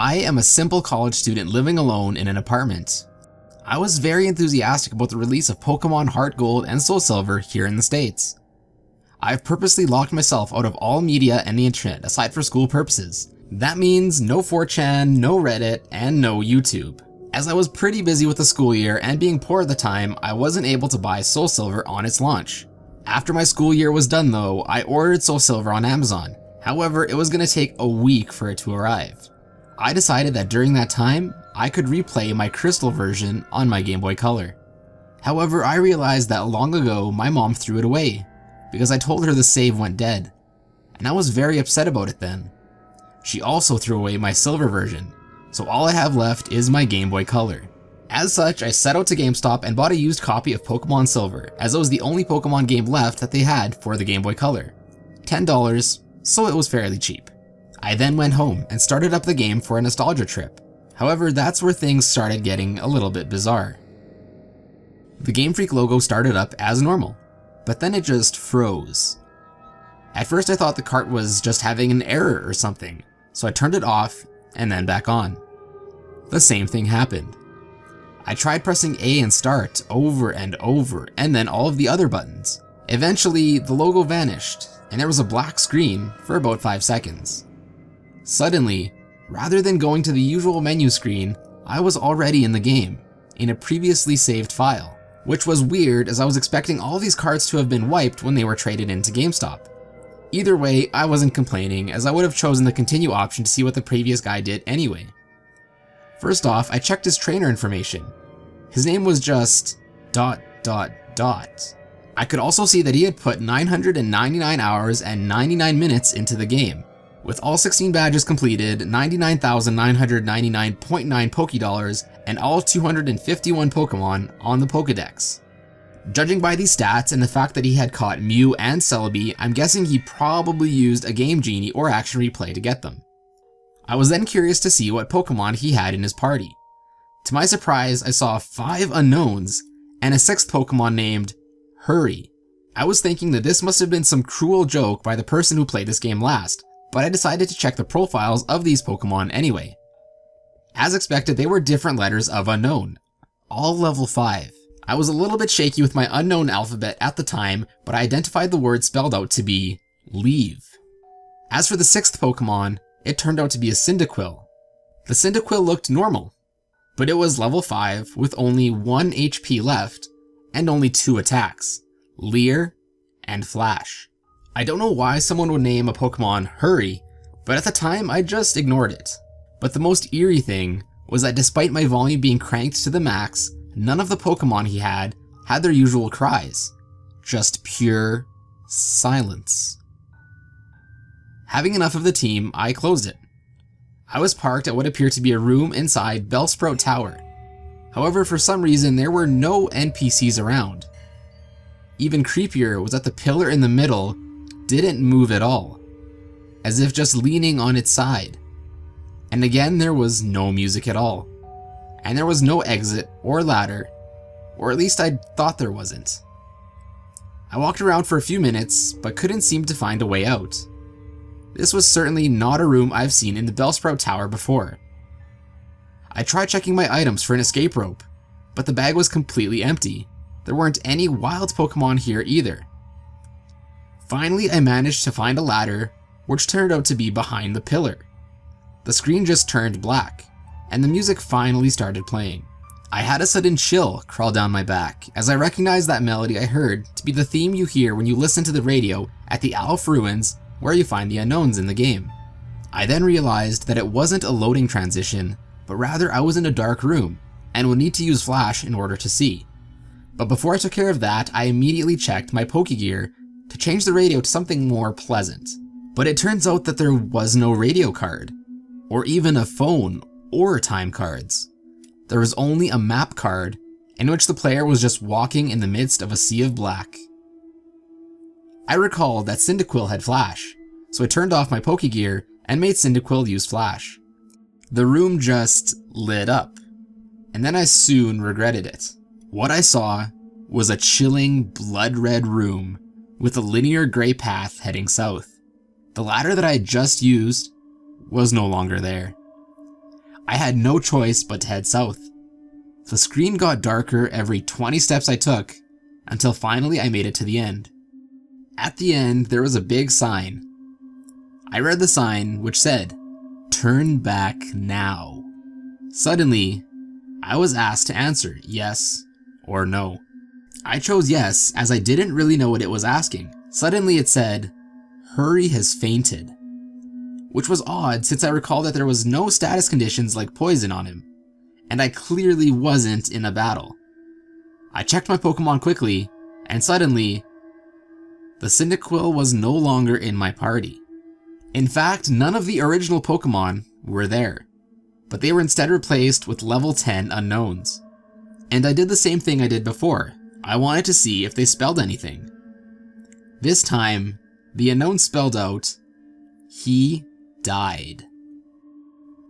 I am a simple college student living alone in an apartment. I was very enthusiastic about the release of Pokemon Heart Gold and Soul Silver here in the States. I've purposely locked myself out of all media and the internet aside for school purposes. That means no 4chan, no Reddit, and no YouTube. As I was pretty busy with the school year and being poor at the time, I wasn't able to buy Soul Silver on its launch. After my school year was done though, I ordered Soul Silver on Amazon. However, it was going to take a week for it to arrive. I decided that during that time, I could replay my Crystal version on my Game Boy Color. However, I realized that long ago my mom threw it away, because I told her the save went dead, and I was very upset about it then. She also threw away my Silver version, so all I have left is my Game Boy Color. As such, I set out to GameStop and bought a used copy of Pokemon Silver, as it was the only Pokemon game left that they had for the Game Boy Color. $10, so it was fairly cheap. I then went home and started up the game for a nostalgia trip. However, that's where things started getting a little bit bizarre. The Game Freak logo started up as normal, but then it just froze. At first I thought the cart was just having an error or something, so I turned it off and then back on. The same thing happened. I tried pressing A and start over and over, and then all of the other buttons. Eventually, the logo vanished, and there was a black screen for about 5 seconds. Suddenly, rather than going to the usual menu screen, I was already in the game, in a previously saved file, which was weird as I was expecting all these cards to have been wiped when they were traded into GameStop. Either way, I wasn't complaining, as I would have chosen the continue option to see what the previous guy did anyway. First off, I checked his trainer information. His name was just ... I could also see that he had put 999 hours and 99 minutes into the game, with all 16 badges completed, 99,999.9 Pokédollars, and all 251 Pokemon on the Pokédex. Judging by these stats and the fact that he had caught Mew and Celebi, I'm guessing he probably used a Game Genie or Action Replay to get them. I was then curious to see what Pokemon he had in his party. To my surprise, I saw 5 unknowns and a 6th Pokemon named Hurry. I was thinking that this must have been some cruel joke by the person who played this game last, but I decided to check the profiles of these Pokemon anyway. As expected, they were different letters of unknown, all level 5. I was a little bit shaky with my unknown alphabet at the time, but I identified the word spelled out to be leave. As for the 6th Pokemon, it turned out to be a Cyndaquil. The Cyndaquil looked normal, but it was level 5 with only 1 HP left and only 2 attacks, Leer and Flash. I don't know why someone would name a Pokemon Hurry, but at the time I just ignored it. But the most eerie thing was that despite my volume being cranked to the max, none of the Pokemon he had their usual cries, just pure silence. Having enough of the team, I closed it. I was parked at what appeared to be a room inside Bellsprout Tower. However, for some reason there were no NPCs around. Even creepier was that the pillar in the middle didn't move at all, as if just leaning on its side. And again, there was no music at all. And there was no exit or ladder, or at least I thought there wasn't. I walked around for a few minutes, but couldn't seem to find a way out. This was certainly not a room I've seen in the Bellsprout Tower before. I tried checking my items for an escape rope, but the bag was completely empty. There weren't any wild Pokemon here either. Finally, I managed to find a ladder, which turned out to be behind the pillar. The screen just turned black, and the music finally started playing. I had a sudden chill crawl down my back as I recognized that melody I heard to be the theme you hear when you listen to the radio at the Alph Ruins, where you find the unknowns in the game. I then realized that it wasn't a loading transition, but rather I was in a dark room and would need to use flash in order to see. But before I took care of that, I immediately checked my Pokegear to change the radio to something more pleasant. But it turns out that there was no radio card, or even a phone or time cards. There was only a map card in which the player was just walking in the midst of a sea of black. I recalled that Cyndaquil had flash, so I turned off my Pokegear and made Cyndaquil use flash. The room just lit up, and then I soon regretted it. What I saw was a chilling blood-red room with a linear gray path heading south. The ladder that I had just used was no longer there. I had no choice but to head south. The screen got darker every 20 steps I took, until finally I made it to the end. At the end, there was a big sign. I read the sign, which said, "Turn back now." Suddenly, I was asked to answer yes or no. I chose yes, as I didn't really know what it was asking. Suddenly it said, "Hurry has fainted," which was odd since I recall that there was no status conditions like poison on him, and I clearly wasn't in a battle. I checked my Pokemon quickly, and suddenly, the Cyndaquil was no longer in my party. In fact, none of the original Pokemon were there, but they were instead replaced with level 10 unknowns. And I did the same thing I did before. I wanted to see if they spelled anything. This time, the unknown spelled out, "He died."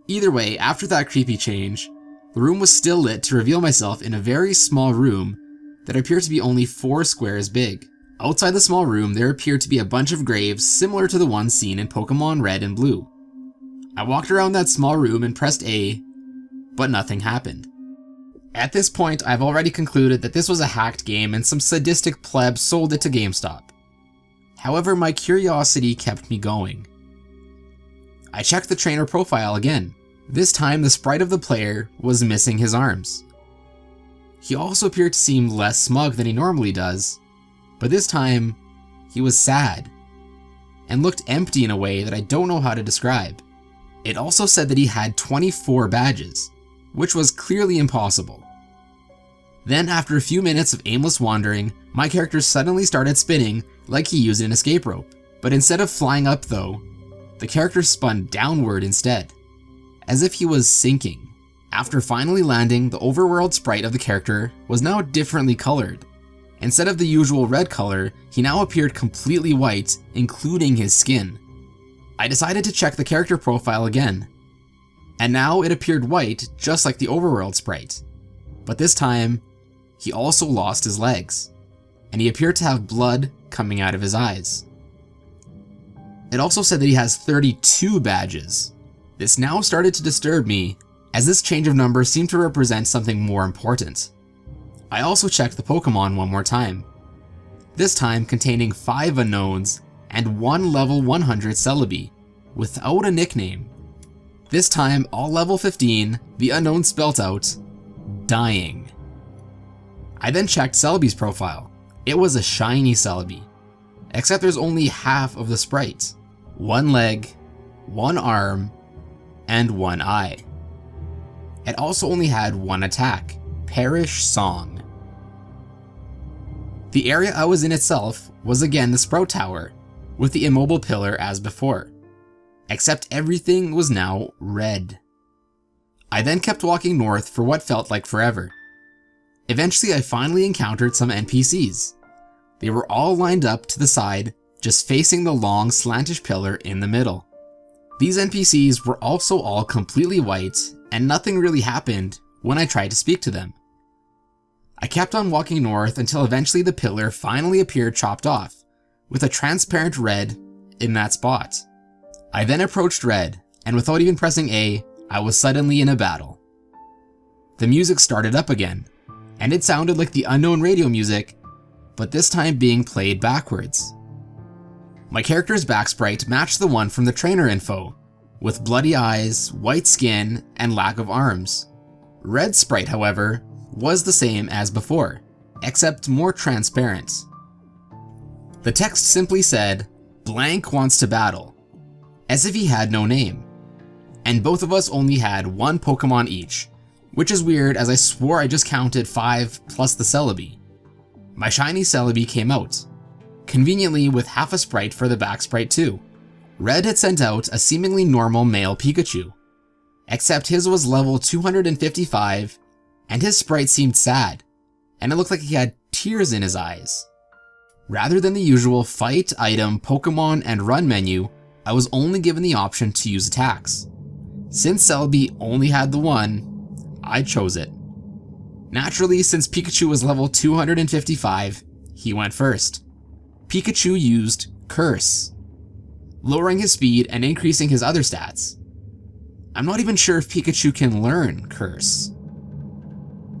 Either way, after that creepy change, the room was still lit to reveal myself in a very small room that appeared to be only 4 squares big. Outside the small room, there appeared to be a bunch of graves similar to the ones seen in Pokemon Red and Blue. I walked around that small room and pressed A, but nothing happened. At this point, I've already concluded that this was a hacked game and some sadistic pleb sold it to GameStop. However, my curiosity kept me going. I checked the trainer profile again. This time, the sprite of the player was missing his arms. He also appeared to seem less smug than he normally does, but this time, he was sad and looked empty in a way that I don't know how to describe. It also said that he had 24 badges, which was clearly impossible. Then, after a few minutes of aimless wandering, my character suddenly started spinning like he used an escape rope. But instead of flying up though, the character spun downward instead, as if he was sinking. After finally landing, the overworld sprite of the character was now differently colored. Instead of the usual red color, he now appeared completely white, including his skin. I decided to check the character profile again, and now it appeared white just like the overworld sprite. But this time, he also lost his legs, and he appeared to have blood coming out of his eyes. It also said that he has 32 badges. This now started to disturb me, as this change of number seemed to represent something more important. I also checked the Pokemon one more time, this time containing 5 unknowns and 1 level 100 Celebi, without a nickname. This time, all level 15, the unknown spelt out, "Dying." I then checked Celebi's profile. It was a shiny Celebi, except there's only half of the sprite. 1 leg, 1 arm, and 1 eye. It also only had 1 attack, Perish Song. The area I was in itself was again the Sprout Tower, with the immobile pillar as before, except everything was now red. I then kept walking north for what felt like forever. Eventually I finally encountered some NPCs. They were all lined up to the side, just facing the long slantish pillar in the middle. These NPCs were also all completely white, and nothing really happened when I tried to speak to them. I kept on walking north until eventually the pillar finally appeared chopped off, with a transparent red in that spot. I then approached red, and without even pressing A, I was suddenly in a battle. The music started up again, and it sounded like the unknown radio music, but this time being played backwards. My character's back sprite matched the one from the trainer info, with bloody eyes, white skin, and lack of arms. Red sprite, however, was the same as before, except more transparent. The text simply said, "Blank wants to battle," as if he had no name. And both of us only had 1 Pokemon each, which is weird as I swore I just counted 5 plus the Celebi. My shiny Celebi came out, conveniently with half a sprite for the back sprite too. Red had sent out a seemingly normal male Pikachu, except his was level 255 and his sprite seemed sad, and it looked like he had tears in his eyes. Rather than the usual fight, item, Pokemon, and run menu, I was only given the option to use attacks. Since Celebi only had the one, I chose it. Naturally, since Pikachu was level 255, he went first. Pikachu used Curse, lowering his speed and increasing his other stats. I'm not even sure if Pikachu can learn Curse.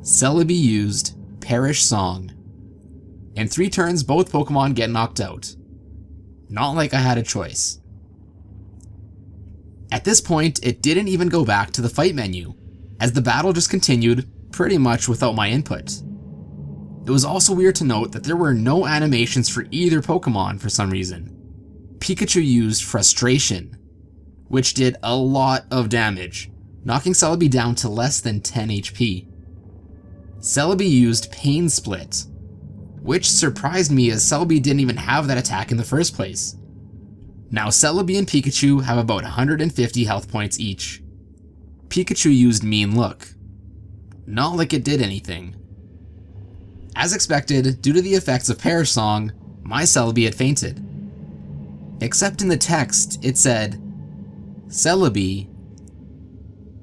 Celebi used Perish Song. In 3 turns, both Pokemon get knocked out. Not like I had a choice. At this point, it didn't even go back to the fight menu, as the battle just continued pretty much without my input. It was also weird to note that there were no animations for either Pokemon for some reason. Pikachu used Frustration, which did a lot of damage, knocking Celebi down to less than 10 HP. Celebi used Pain Split, which surprised me as Celebi didn't even have that attack in the first place. Now Celebi and Pikachu have about 150 health points each. Pikachu used Mean Look. Not like it did anything. As expected, due to the effects of Perish Song, my Celebi had fainted. Except in the text, it said, Celebi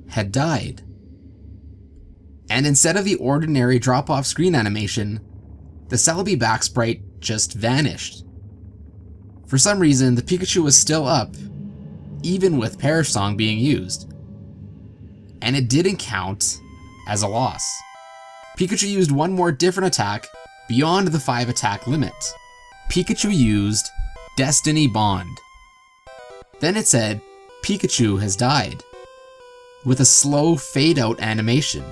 had died. And instead of the ordinary drop-off screen animation, the Celebi back sprite just vanished. For some reason, the Pikachu was still up, even with Perish Song being used. And it didn't count as a loss. Pikachu used one more different attack beyond the 5 attack limit. Pikachu used Destiny Bond. Then it said, Pikachu has died, with a slow fade out animation.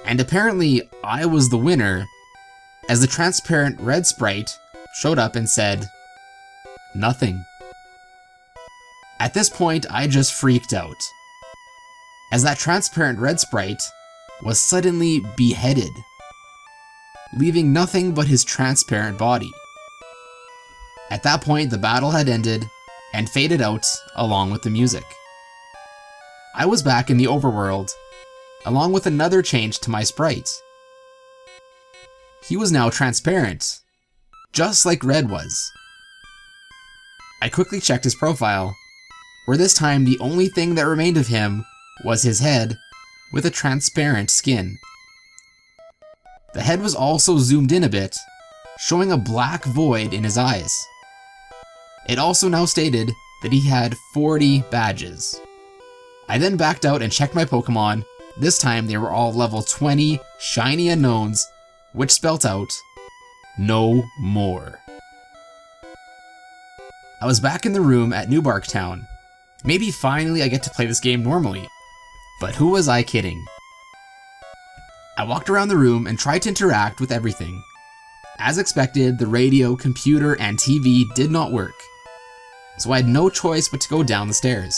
And apparently I was the winner, as the transparent red sprite showed up and said, nothing. At this point, I just freaked out, as that transparent red sprite was suddenly beheaded, leaving nothing but his transparent body. At that point, the battle had ended and faded out along with the music. I was back in the overworld, along with another change to my sprite. He was now transparent, just like Red was. I quickly checked his profile, where this time the only thing that remained of him was his head with a transparent skin. The head was also zoomed in a bit, showing a black void in his eyes. It also now stated that he had 40 badges. I then backed out and checked my Pokemon. This time they were all level 20 shiny unknowns, which spelt out, no more. I was back in the room at New Bark Town. Maybe finally I get to play this game normally. But who was I kidding? I walked around the room and tried to interact with everything. As expected, the radio, computer, and TV did not work, so I had no choice but to go down the stairs.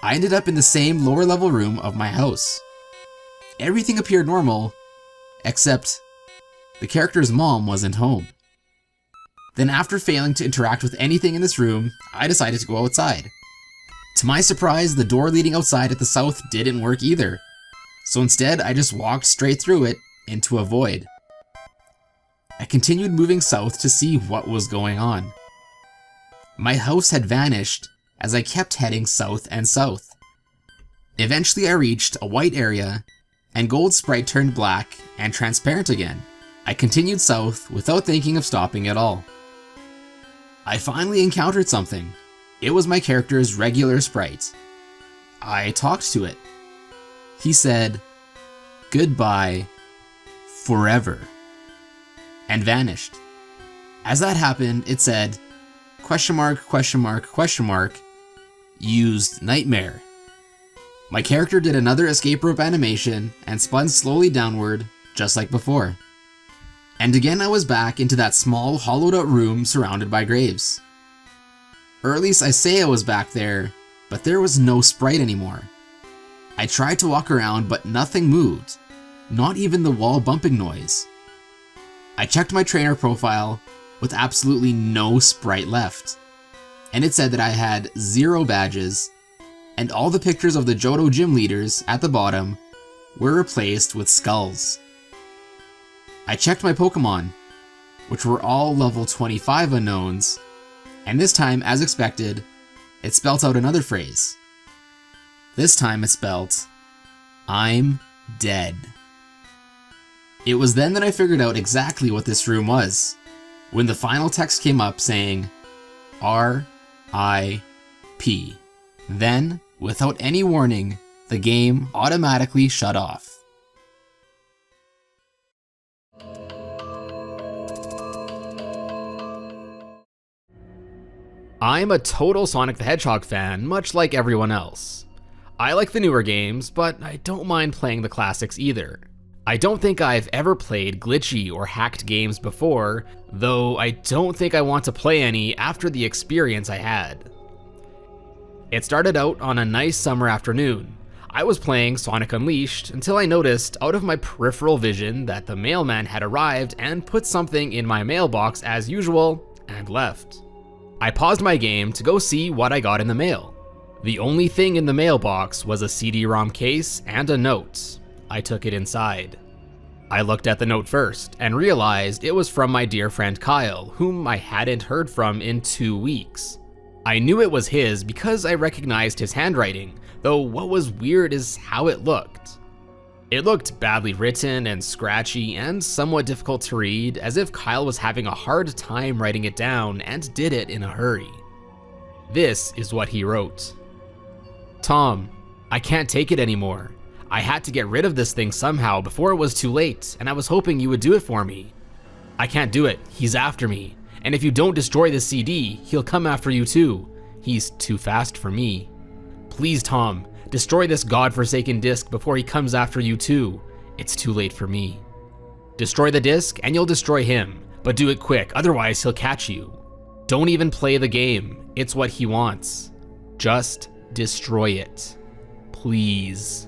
I ended up in the same lower level room of my house. Everything appeared normal, except the character's mom wasn't home. Then after failing to interact with anything in this room, I decided to go outside. To my surprise, the door leading outside at the south didn't work either, so instead I just walked straight through it into a void. I continued moving south to see what was going on. My house had vanished as I kept heading south and south. Eventually I reached a white area, and Gold Sprite turned black and transparent again. I continued south without thinking of stopping at all. I finally encountered something. It was my character's regular sprite. I talked to it. He said, "Goodbye, forever," and vanished. As that happened, it said, question mark, question mark, question mark, used nightmare. My character did another escape rope animation and spun slowly downward, just like before. And again I was back into that small hollowed out room surrounded by graves. Or at least I say I was back there, but there was no sprite anymore. I tried to walk around, but nothing moved, not even the wall bumping noise. I checked my trainer profile with absolutely no sprite left, and it said that I had 0 badges, and all the pictures of the Johto gym leaders at the bottom were replaced with skulls. I checked my Pokemon, which were all level 25 unknowns, and this time, as expected, it spelt out another phrase. This time it spelt, "I'm dead." It was then that I figured out exactly what this room was, when the final text came up saying, RIP. Then, Without any warning, the game automatically shut off. I'm a total Sonic the Hedgehog fan, much like everyone else. I like the newer games, but I don't mind playing the classics either. I don't think I've ever played glitchy or hacked games before, though I don't think I want to play any after the experience I had. It started out on a nice summer afternoon. I was playing Sonic Unleashed until I noticed out of my peripheral vision that the mailman had arrived and put something in my mailbox as usual and left. I paused my game to go see what I got in the mail. The only thing in the mailbox was a CD-ROM case and a note. I took it inside. I looked at the note first and realized it was from my dear friend Kyle, whom I hadn't heard from in 2 weeks. I knew it was his because I recognized his handwriting, though what was weird is how it looked. It looked badly written and scratchy and somewhat difficult to read, as if Kyle was having a hard time writing it down and did it in a hurry. This is what he wrote. "Tom, I can't take it anymore. I had to get rid of this thing somehow before it was too late, and I was hoping you would do it for me. I can't do it, he's after me, and if you don't destroy this CD, he'll come after you too. He's too fast for me. Please, Tom, destroy this godforsaken disc before he comes after you too. It's too late for me. Destroy the disc and you'll destroy him, but do it quick, otherwise he'll catch you. Don't even play the game, it's what he wants. Just destroy it. Please."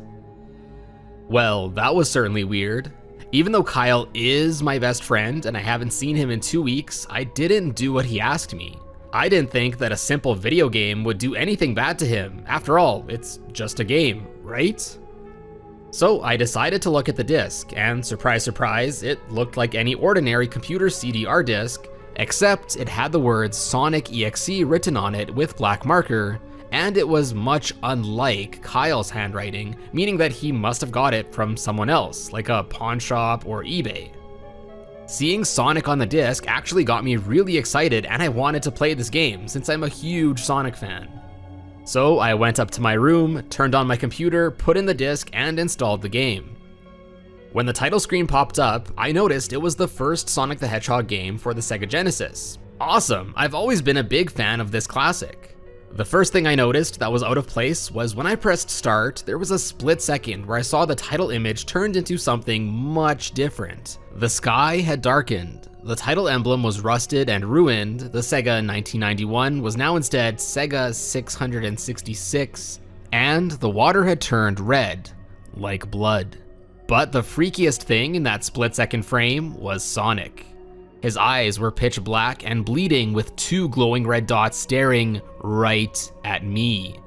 Well, that was certainly weird. Even though Kyle is my best friend and I haven't seen him in 2 weeks, I didn't do what he asked me. I didn't think that a simple video game would do anything bad to him. After all, it's just a game, right? So I decided to look at the disc, and surprise, surprise, it looked like any ordinary computer CDR disc, except it had the words Sonic.exe written on it with black marker, and it was much unlike Kyle's handwriting, meaning that he must have got it from someone else, like a pawn shop or eBay. Seeing Sonic on the disc actually got me really excited, and I wanted to play this game since I'm a huge Sonic fan. So I went up to my room, turned on my computer, put in the disc, and installed the game. When the title screen popped up, I noticed it was the first Sonic the Hedgehog game for the Sega Genesis. Awesome! I've always been a big fan of this classic. The first thing I noticed that was out of place was when I pressed start, there was a split second where I saw the title image turned into something much different. The sky had darkened, the title emblem was rusted and ruined, the Sega 1991 was now instead Sega 666, and the water had turned red, like blood. But the freakiest thing in that split-second frame was Sonic. His eyes were pitch black and bleeding with 2 glowing red dots staring right at me.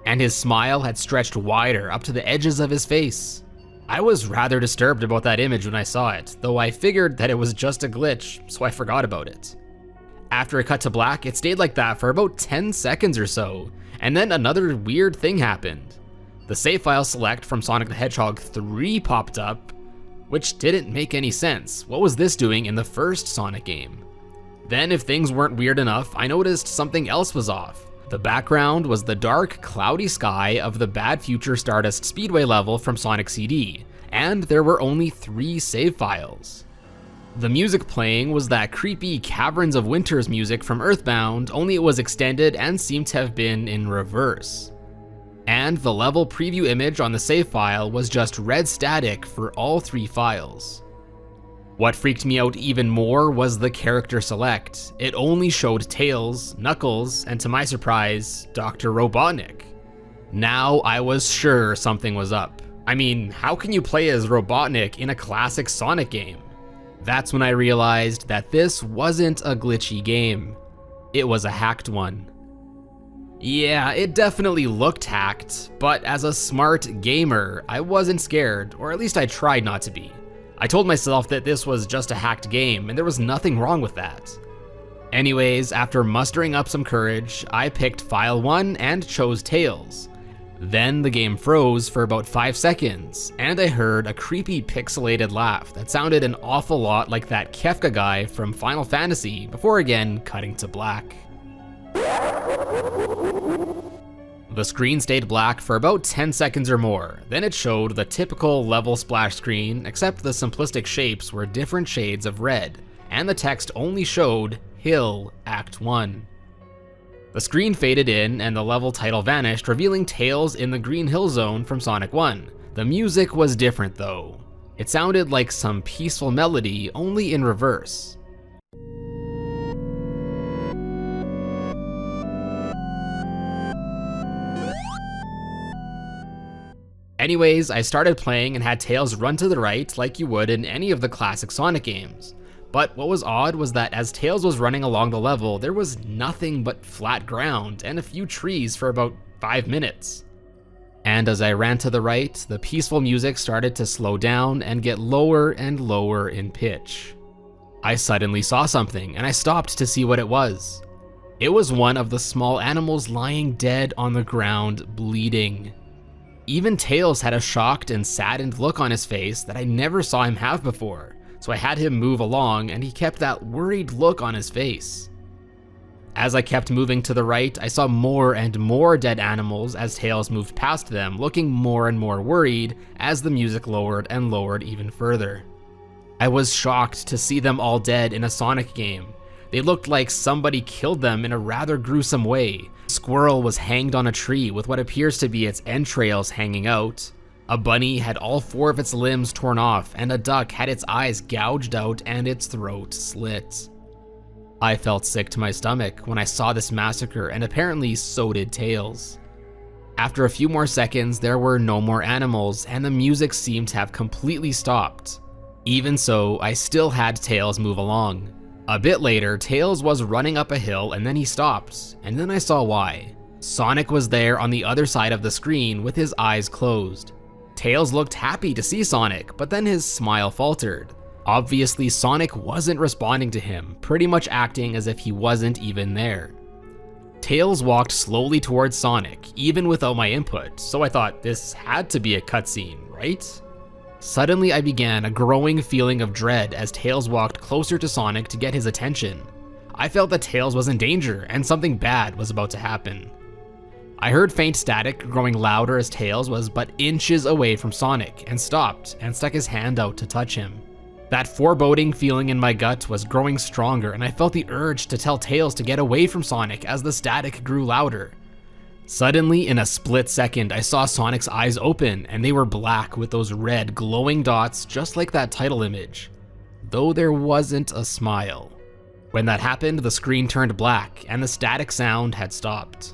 And his smile had stretched wider up to the edges of his face. I was rather disturbed about that image when I saw it, though I figured that it was just a glitch, so I forgot about it. After it cut to black, it stayed like that for about 10 seconds or so, and then another weird thing happened. The save file select from Sonic the Hedgehog 3 popped up, which didn't make any sense. What was this doing in the first Sonic game? Then, if things weren't weird enough, I noticed something else was off. The background was the dark, cloudy sky of the Bad Future Stardust Speedway level from Sonic CD, and there were only 3 save files. The music playing was that creepy Caverns of Winter's music from Earthbound, only it was extended and seemed to have been in reverse. And the level preview image on the save file was just red static for all 3 files. What freaked me out even more was the character select. It only showed Tails, Knuckles, and to my surprise, Dr. Robotnik. Now I was sure something was up. I mean, how can you play as Robotnik in a classic Sonic game? That's when I realized that this wasn't a glitchy game. It was a hacked one. Yeah, it definitely looked hacked, but as a smart gamer, I wasn't scared, or at least I tried not to be. I told myself that this was just a hacked game, and there was nothing wrong with that. Anyways, after mustering up some courage, I picked File 1 and chose Tails. Then the game froze for about 5 seconds, and I heard a creepy pixelated laugh that sounded an awful lot like that Kefka guy from Final Fantasy, before again cutting to black. The screen stayed black for about 10 seconds or more, then it showed the typical level splash screen, except the simplistic shapes were different shades of red, and the text only showed Hill Act 1. The screen faded in and the level title vanished, revealing Tails in the Green Hill Zone from Sonic 1. The music was different though. It sounded like some peaceful melody, only in reverse. Anyways, I started playing and had Tails run to the right like you would in any of the classic Sonic games. But what was odd was that as Tails was running along the level, there was nothing but flat ground and a few trees for about 5 minutes. And as I ran to the right, the peaceful music started to slow down and get lower and lower in pitch. I suddenly saw something and I stopped to see what it was. It was one of the small animals lying dead on the ground, bleeding. Even Tails had a shocked and saddened look on his face that I never saw him have before, so I had him move along and he kept that worried look on his face. As I kept moving to the right, I saw more and more dead animals as Tails moved past them, looking more and more worried as the music lowered and lowered even further. I was shocked to see them all dead in a Sonic game. They looked like somebody killed them in a rather gruesome way. A squirrel was hanged on a tree with what appears to be its entrails hanging out. A bunny had all 4 of its limbs torn off, and a duck had its eyes gouged out and its throat slit. I felt sick to my stomach when I saw this massacre, and apparently so did Tails. After a few more seconds, there were no more animals, and the music seemed to have completely stopped. Even so, I still had Tails move along. A bit later, Tails was running up a hill and then he stopped, and then I saw why. Sonic was there on the other side of the screen with his eyes closed. Tails looked happy to see Sonic, but then his smile faltered. Obviously, Sonic wasn't responding to him, pretty much acting as if he wasn't even there. Tails walked slowly towards Sonic, even without my input, so I thought this had to be a cutscene, right? Suddenly I began a growing feeling of dread as Tails walked closer to Sonic to get his attention. I felt that Tails was in danger and something bad was about to happen. I heard faint static growing louder as Tails was but inches away from Sonic and stopped and stuck his hand out to touch him. That foreboding feeling in my gut was growing stronger and I felt the urge to tell Tails to get away from Sonic as the static grew louder. Suddenly, in a split second, I saw Sonic's eyes open and they were black with those red glowing dots just like that title image, though there wasn't a smile. When that happened, the screen turned black and the static sound had stopped.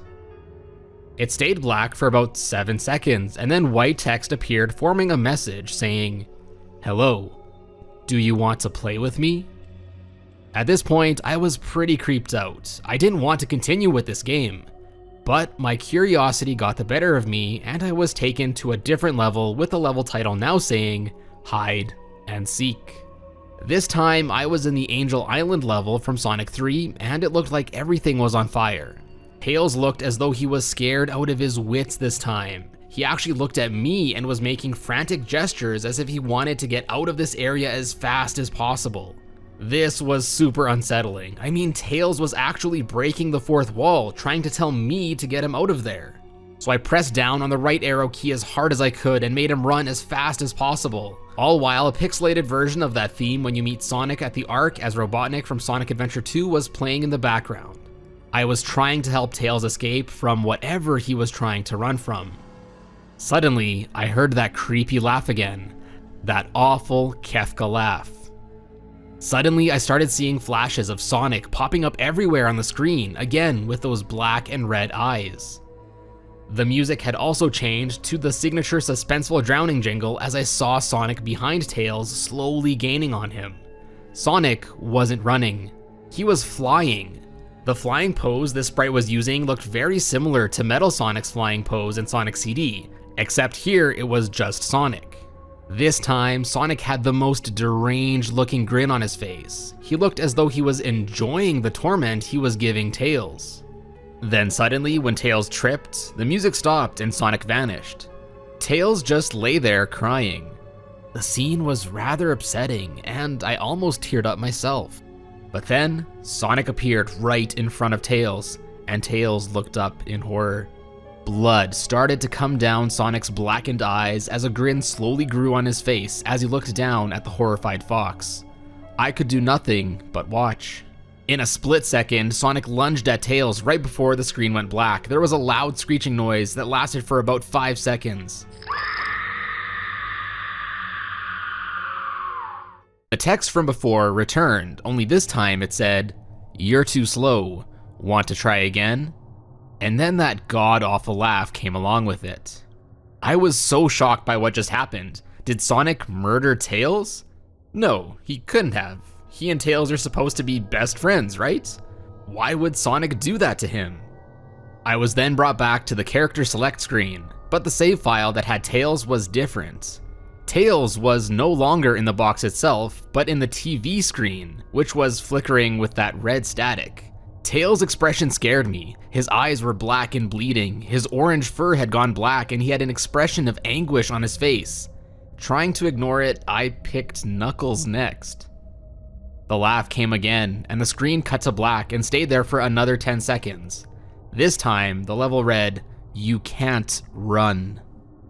It stayed black for about 7 seconds and then white text appeared forming a message saying, "Hello, do you want to play with me?" At this point, I was pretty creeped out. I didn't want to continue with this game. But my curiosity got the better of me and I was taken to a different level with the level title now saying, Hide and Seek. This time I was in the Angel Island level from Sonic 3 and it looked like everything was on fire. Tails looked as though he was scared out of his wits this time. He actually looked at me and was making frantic gestures as if he wanted to get out of this area as fast as possible. This was super unsettling. I mean, Tails was actually breaking the 4th wall, trying to tell me to get him out of there. So I pressed down on the right arrow key as hard as I could and made him run as fast as possible. All while a pixelated version of that theme when you meet Sonic at the Ark as Robotnik from Sonic Adventure 2 was playing in the background. I was trying to help Tails escape from whatever he was trying to run from. Suddenly, I heard that creepy laugh again. That awful Kefka laugh. Suddenly, I started seeing flashes of Sonic popping up everywhere on the screen, again with those black and red eyes. The music had also changed to the signature suspenseful drowning jingle as I saw Sonic behind Tails slowly gaining on him. Sonic wasn't running, he was flying. The flying pose this sprite was using looked very similar to Metal Sonic's flying pose in Sonic CD, except here it was just Sonic. This time, Sonic had the most deranged looking grin on his face. He looked as though he was enjoying the torment he was giving Tails. Then suddenly, when Tails tripped, the music stopped and Sonic vanished. Tails just lay there crying. The scene was rather upsetting and I almost teared up myself. But then, Sonic appeared right in front of Tails, and Tails looked up in horror. Blood started to come down Sonic's blackened eyes as a grin slowly grew on his face as he looked down at the horrified fox. I could do nothing but watch. In a split second, Sonic lunged at Tails right before the screen went black. There was a loud screeching noise that lasted for about 5 seconds. The text from before returned, only this time it said, "You're too slow. Want to try again?" And then that god-awful laugh came along with it. I was so shocked by what just happened. Did Sonic murder Tails? No, he couldn't have. He and Tails are supposed to be best friends, right? Why would Sonic do that to him? I was then brought back to the character select screen, but the save file that had Tails was different. Tails was no longer in the box itself, but in the TV screen, which was flickering with that red static. Tails' expression scared me. His eyes were black and bleeding, his orange fur had gone black, and he had an expression of anguish on his face. Trying to ignore it, I picked Knuckles next. The laugh came again, and the screen cut to black and stayed there for another 10 seconds. This time, the level read, "You can't run."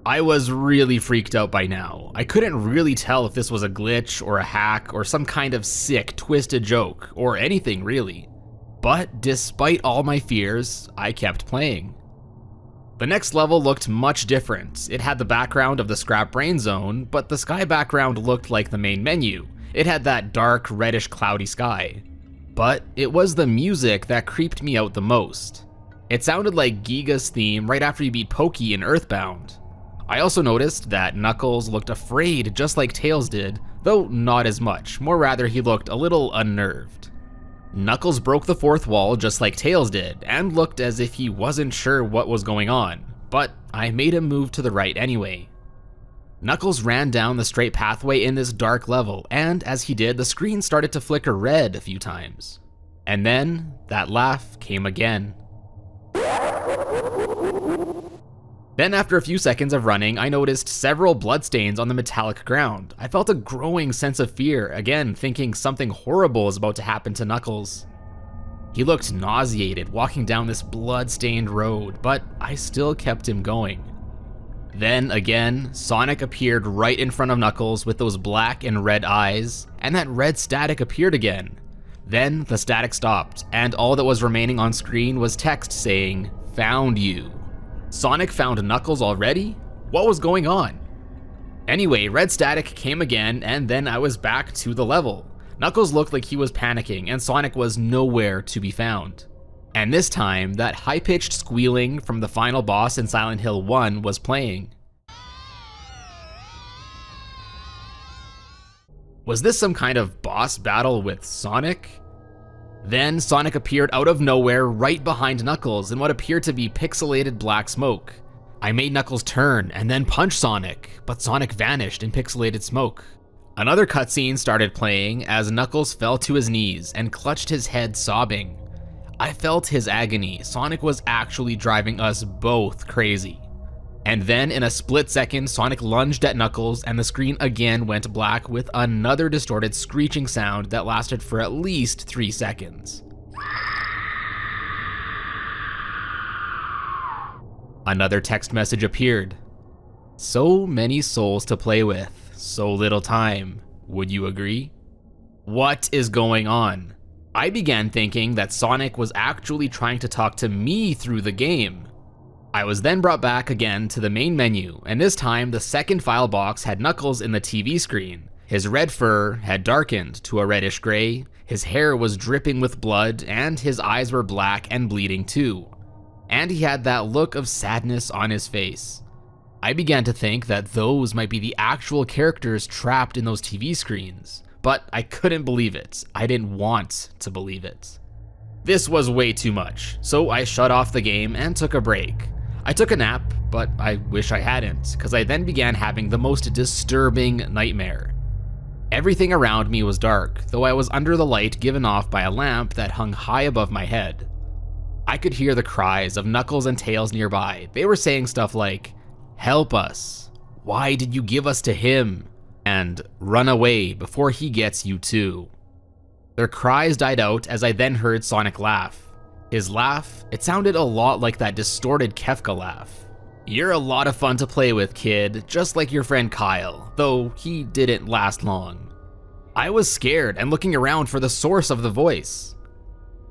I was really freaked out by now. I couldn't really tell if this was a glitch or a hack or some kind of sick, twisted joke, or anything really. But despite all my fears, I kept playing. The next level looked much different. It had the background of the Scrap Brain Zone, but the sky background looked like the main menu. It had that dark, reddish, cloudy sky. But it was the music that creeped me out the most. It sounded like Giga's theme right after you beat Pokey in Earthbound. I also noticed that Knuckles looked afraid just like Tails did, though not as much, more rather he looked a little unnerved. Knuckles broke the fourth wall just like Tails did, and looked as if he wasn't sure what was going on, but I made him move to the right anyway. Knuckles ran down the straight pathway in this dark level, and as he did, the screen started to flicker red a few times. And then, that laugh came again. Then after a few seconds of running, I noticed several bloodstains on the metallic ground. I felt a growing sense of fear, again thinking something horrible is about to happen to Knuckles. He looked nauseated walking down this blood-stained road, but I still kept him going. Then again, Sonic appeared right in front of Knuckles with those black and red eyes, and that red static appeared again. Then the static stopped, and all that was remaining on screen was text saying, "Found you." Sonic found Knuckles already? What was going on? Anyway, red static came again, and then I was back to the level. Knuckles looked like he was panicking, and Sonic was nowhere to be found. And this time, that high-pitched squealing from the final boss in Silent Hill 1 was playing. Was this some kind of boss battle with Sonic? Then Sonic appeared out of nowhere right behind Knuckles in what appeared to be pixelated black smoke. I made Knuckles turn and then punch Sonic, but Sonic vanished in pixelated smoke. Another cutscene started playing as Knuckles fell to his knees and clutched his head sobbing. I felt his agony. Sonic was actually driving us both crazy. And then in a split second, Sonic lunged at Knuckles and the screen again went black with another distorted screeching sound that lasted for at least 3 seconds. Another text message appeared. "So many souls to play with, so little time. Would you agree?" What is going on? I began thinking that Sonic was actually trying to talk to me through the game. I was then brought back again to the main menu, and this time the second file box had Knuckles in the TV screen. His red fur had darkened to a reddish gray, his hair was dripping with blood, and his eyes were black and bleeding too. And he had that look of sadness on his face. I began to think that those might be the actual characters trapped in those TV screens, but I couldn't believe it. I didn't want to believe it. This was way too much, so I shut off the game and took a break. I took a nap, but I wish I hadn't, because I then began having the most disturbing nightmare. Everything around me was dark, though I was under the light given off by a lamp that hung high above my head. I could hear the cries of Knuckles and Tails nearby. They were saying stuff like, "Help us, why did you give us to him?" and "Run away before he gets you too." Their cries died out as I then heard Sonic laugh. His laugh, it sounded a lot like that distorted Kefka laugh. "You're a lot of fun to play with, kid, just like your friend Kyle, though he didn't last long." I was scared and looking around for the source of the voice.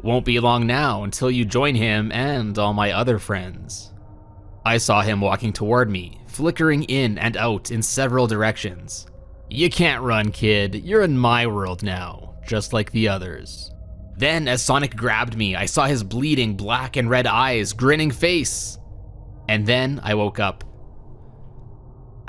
"Won't be long now until you join him and all my other friends." I saw him walking toward me, flickering in and out in several directions. "You can't run, kid, you're in my world now, just like the others." Then, as Sonic grabbed me, I saw his bleeding black and red eyes, grinning face. And then I woke up.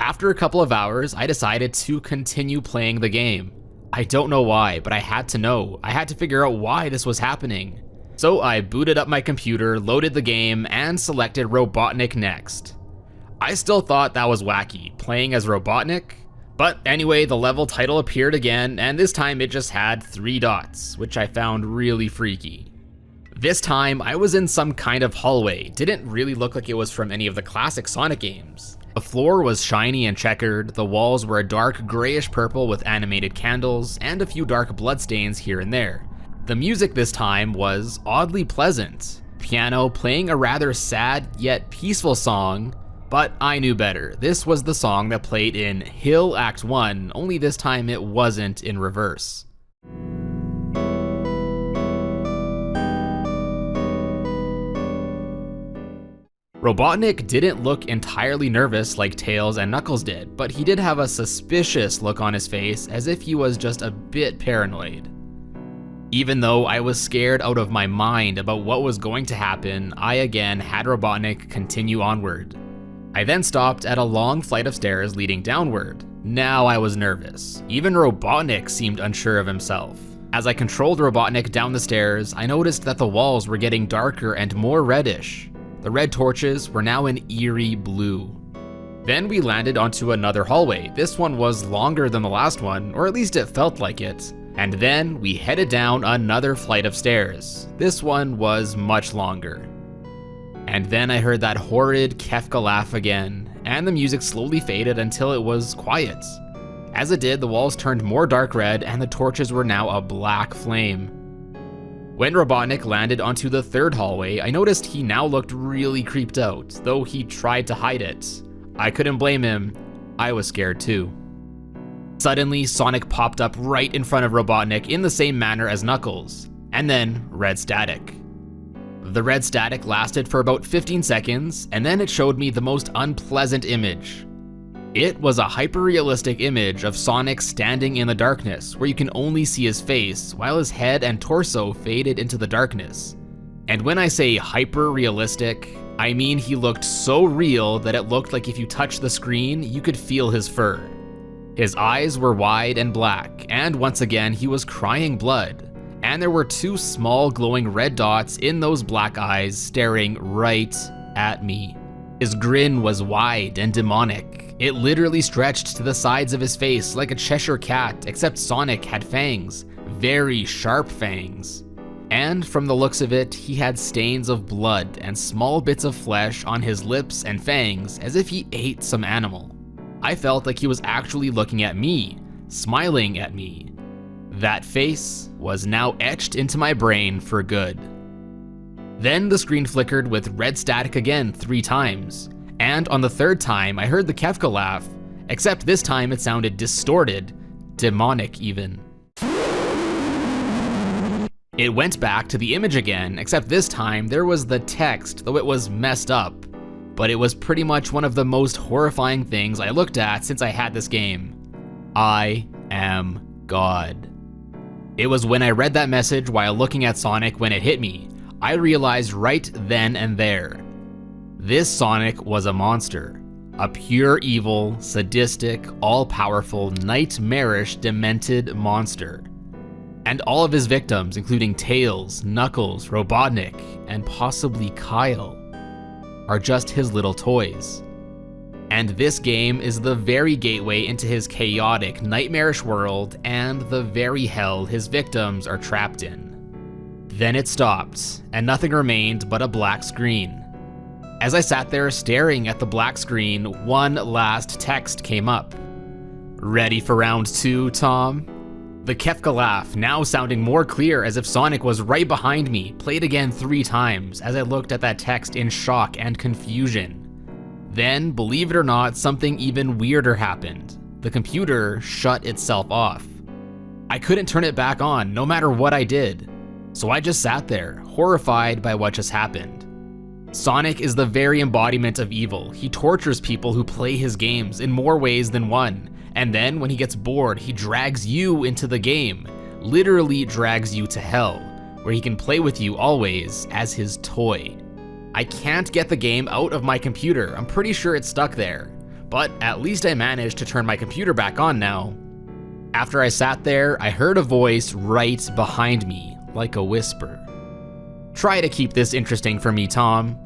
After a couple of hours, I decided to continue playing the game. I don't know why, but I had to know. I had to figure out why this was happening. So I booted up my computer, loaded the game, and selected Robotnik next. I still thought that was wacky, playing as Robotnik. But anyway, the level title appeared again, and this time it just had 3 dots, which I found really freaky. This time, I was in some kind of hallway. Didn't really look like it was from any of the classic Sonic games. The floor was shiny and checkered, the walls were a dark grayish purple with animated candles, and a few dark bloodstains here and there. The music this time was oddly pleasant. Piano playing a rather sad yet peaceful song, but I knew better. This was the song that played in Hill Act 1, only this time it wasn't in reverse. Robotnik didn't look entirely nervous like Tails and Knuckles did, but he did have a suspicious look on his face, as if he was just a bit paranoid. Even though I was scared out of my mind about what was going to happen, I again had Robotnik continue onward. I then stopped at a long flight of stairs leading downward. Now I was nervous. Even Robotnik seemed unsure of himself. As I controlled Robotnik down the stairs, I noticed that the walls were getting darker and more reddish. The red torches were now an eerie blue. Then we landed onto another hallway. This one was longer than the last one, or at least it felt like it. And then we headed down another flight of stairs. This one was much longer. And then I heard that horrid Kefka laugh again, and the music slowly faded until it was quiet. As it did, the walls turned more dark red and the torches were now a black flame. When Robotnik landed onto the third hallway, I noticed he now looked really creeped out, though he tried to hide it. I couldn't blame him. I was scared too. Suddenly, Sonic popped up right in front of Robotnik in the same manner as Knuckles, and then red static. The red static lasted for about 15 seconds, and then it showed me the most unpleasant image. It was a hyper-realistic image of Sonic standing in the darkness, where you can only see his face, while his head and torso faded into the darkness. And when I say hyper-realistic, I mean he looked so real that it looked like if you touched the screen, you could feel his fur. His eyes were wide and black, and once again he was crying blood. And there were 2 small glowing red dots in those black eyes staring right at me. His grin was wide and demonic. It literally stretched to the sides of his face like a Cheshire cat, except Sonic had fangs, very sharp fangs. And from the looks of it, he had stains of blood and small bits of flesh on his lips and fangs as if he ate some animal. I felt like he was actually looking at me, smiling at me. That face was now etched into my brain for good. Then the screen flickered with red static again 3 times. And on the 3rd time, I heard the Kefka laugh, except this time it sounded distorted, demonic even. It went back to the image again, except this time there was the text, though it was messed up. But it was pretty much one of the most horrifying things I looked at since I had this game. I am God. It was when I read that message while looking at Sonic when it hit me. I realized right then and there. This Sonic was a monster. A pure evil, sadistic, all-powerful, nightmarish, demented monster. And all of his victims, including Tails, Knuckles, Robotnik, and possibly Kyle, are just his little toys. And this game is the very gateway into his chaotic, nightmarish world and the very hell his victims are trapped in. Then it stopped, and nothing remained but a black screen. As I sat there staring at the black screen, one last text came up. "Ready for round 2, Tom?" The Kefka laugh, now sounding more clear as if Sonic was right behind me, played again 3 times as I looked at that text in shock and confusion. Then, believe it or not, something even weirder happened. The computer shut itself off. I couldn't turn it back on, no matter what I did. So I just sat there, horrified by what just happened. Sonic is the very embodiment of evil. He tortures people who play his games in more ways than one. And then when he gets bored, he drags you into the game. Literally drags you to hell, where he can play with you always as his toy. I can't get the game out of my computer. I'm pretty sure it's stuck there. But at least I managed to turn my computer back on now. After I sat there, I heard a voice right behind me, like a whisper. Try to keep this interesting for me, Tom.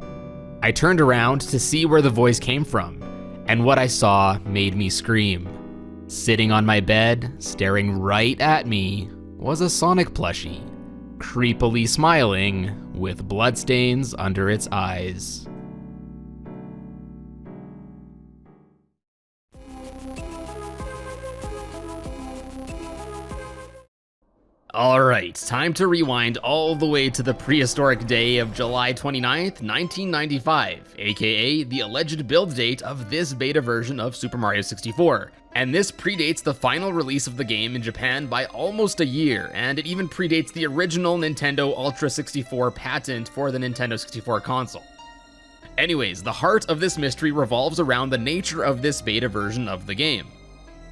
I turned around to see where the voice came from, and what I saw made me scream. Sitting on my bed, staring right at me, was a Sonic plushie, creepily smiling with bloodstains under its eyes. Alright, time to rewind all the way to the prehistoric day of July 29th, 1995, aka the alleged build date of this beta version of Super Mario 64. And this predates the final release of the game in Japan by almost a year, and it even predates the original Nintendo Ultra 64 patent for the Nintendo 64 console. Anyways, the heart of this mystery revolves around the nature of this beta version of the game.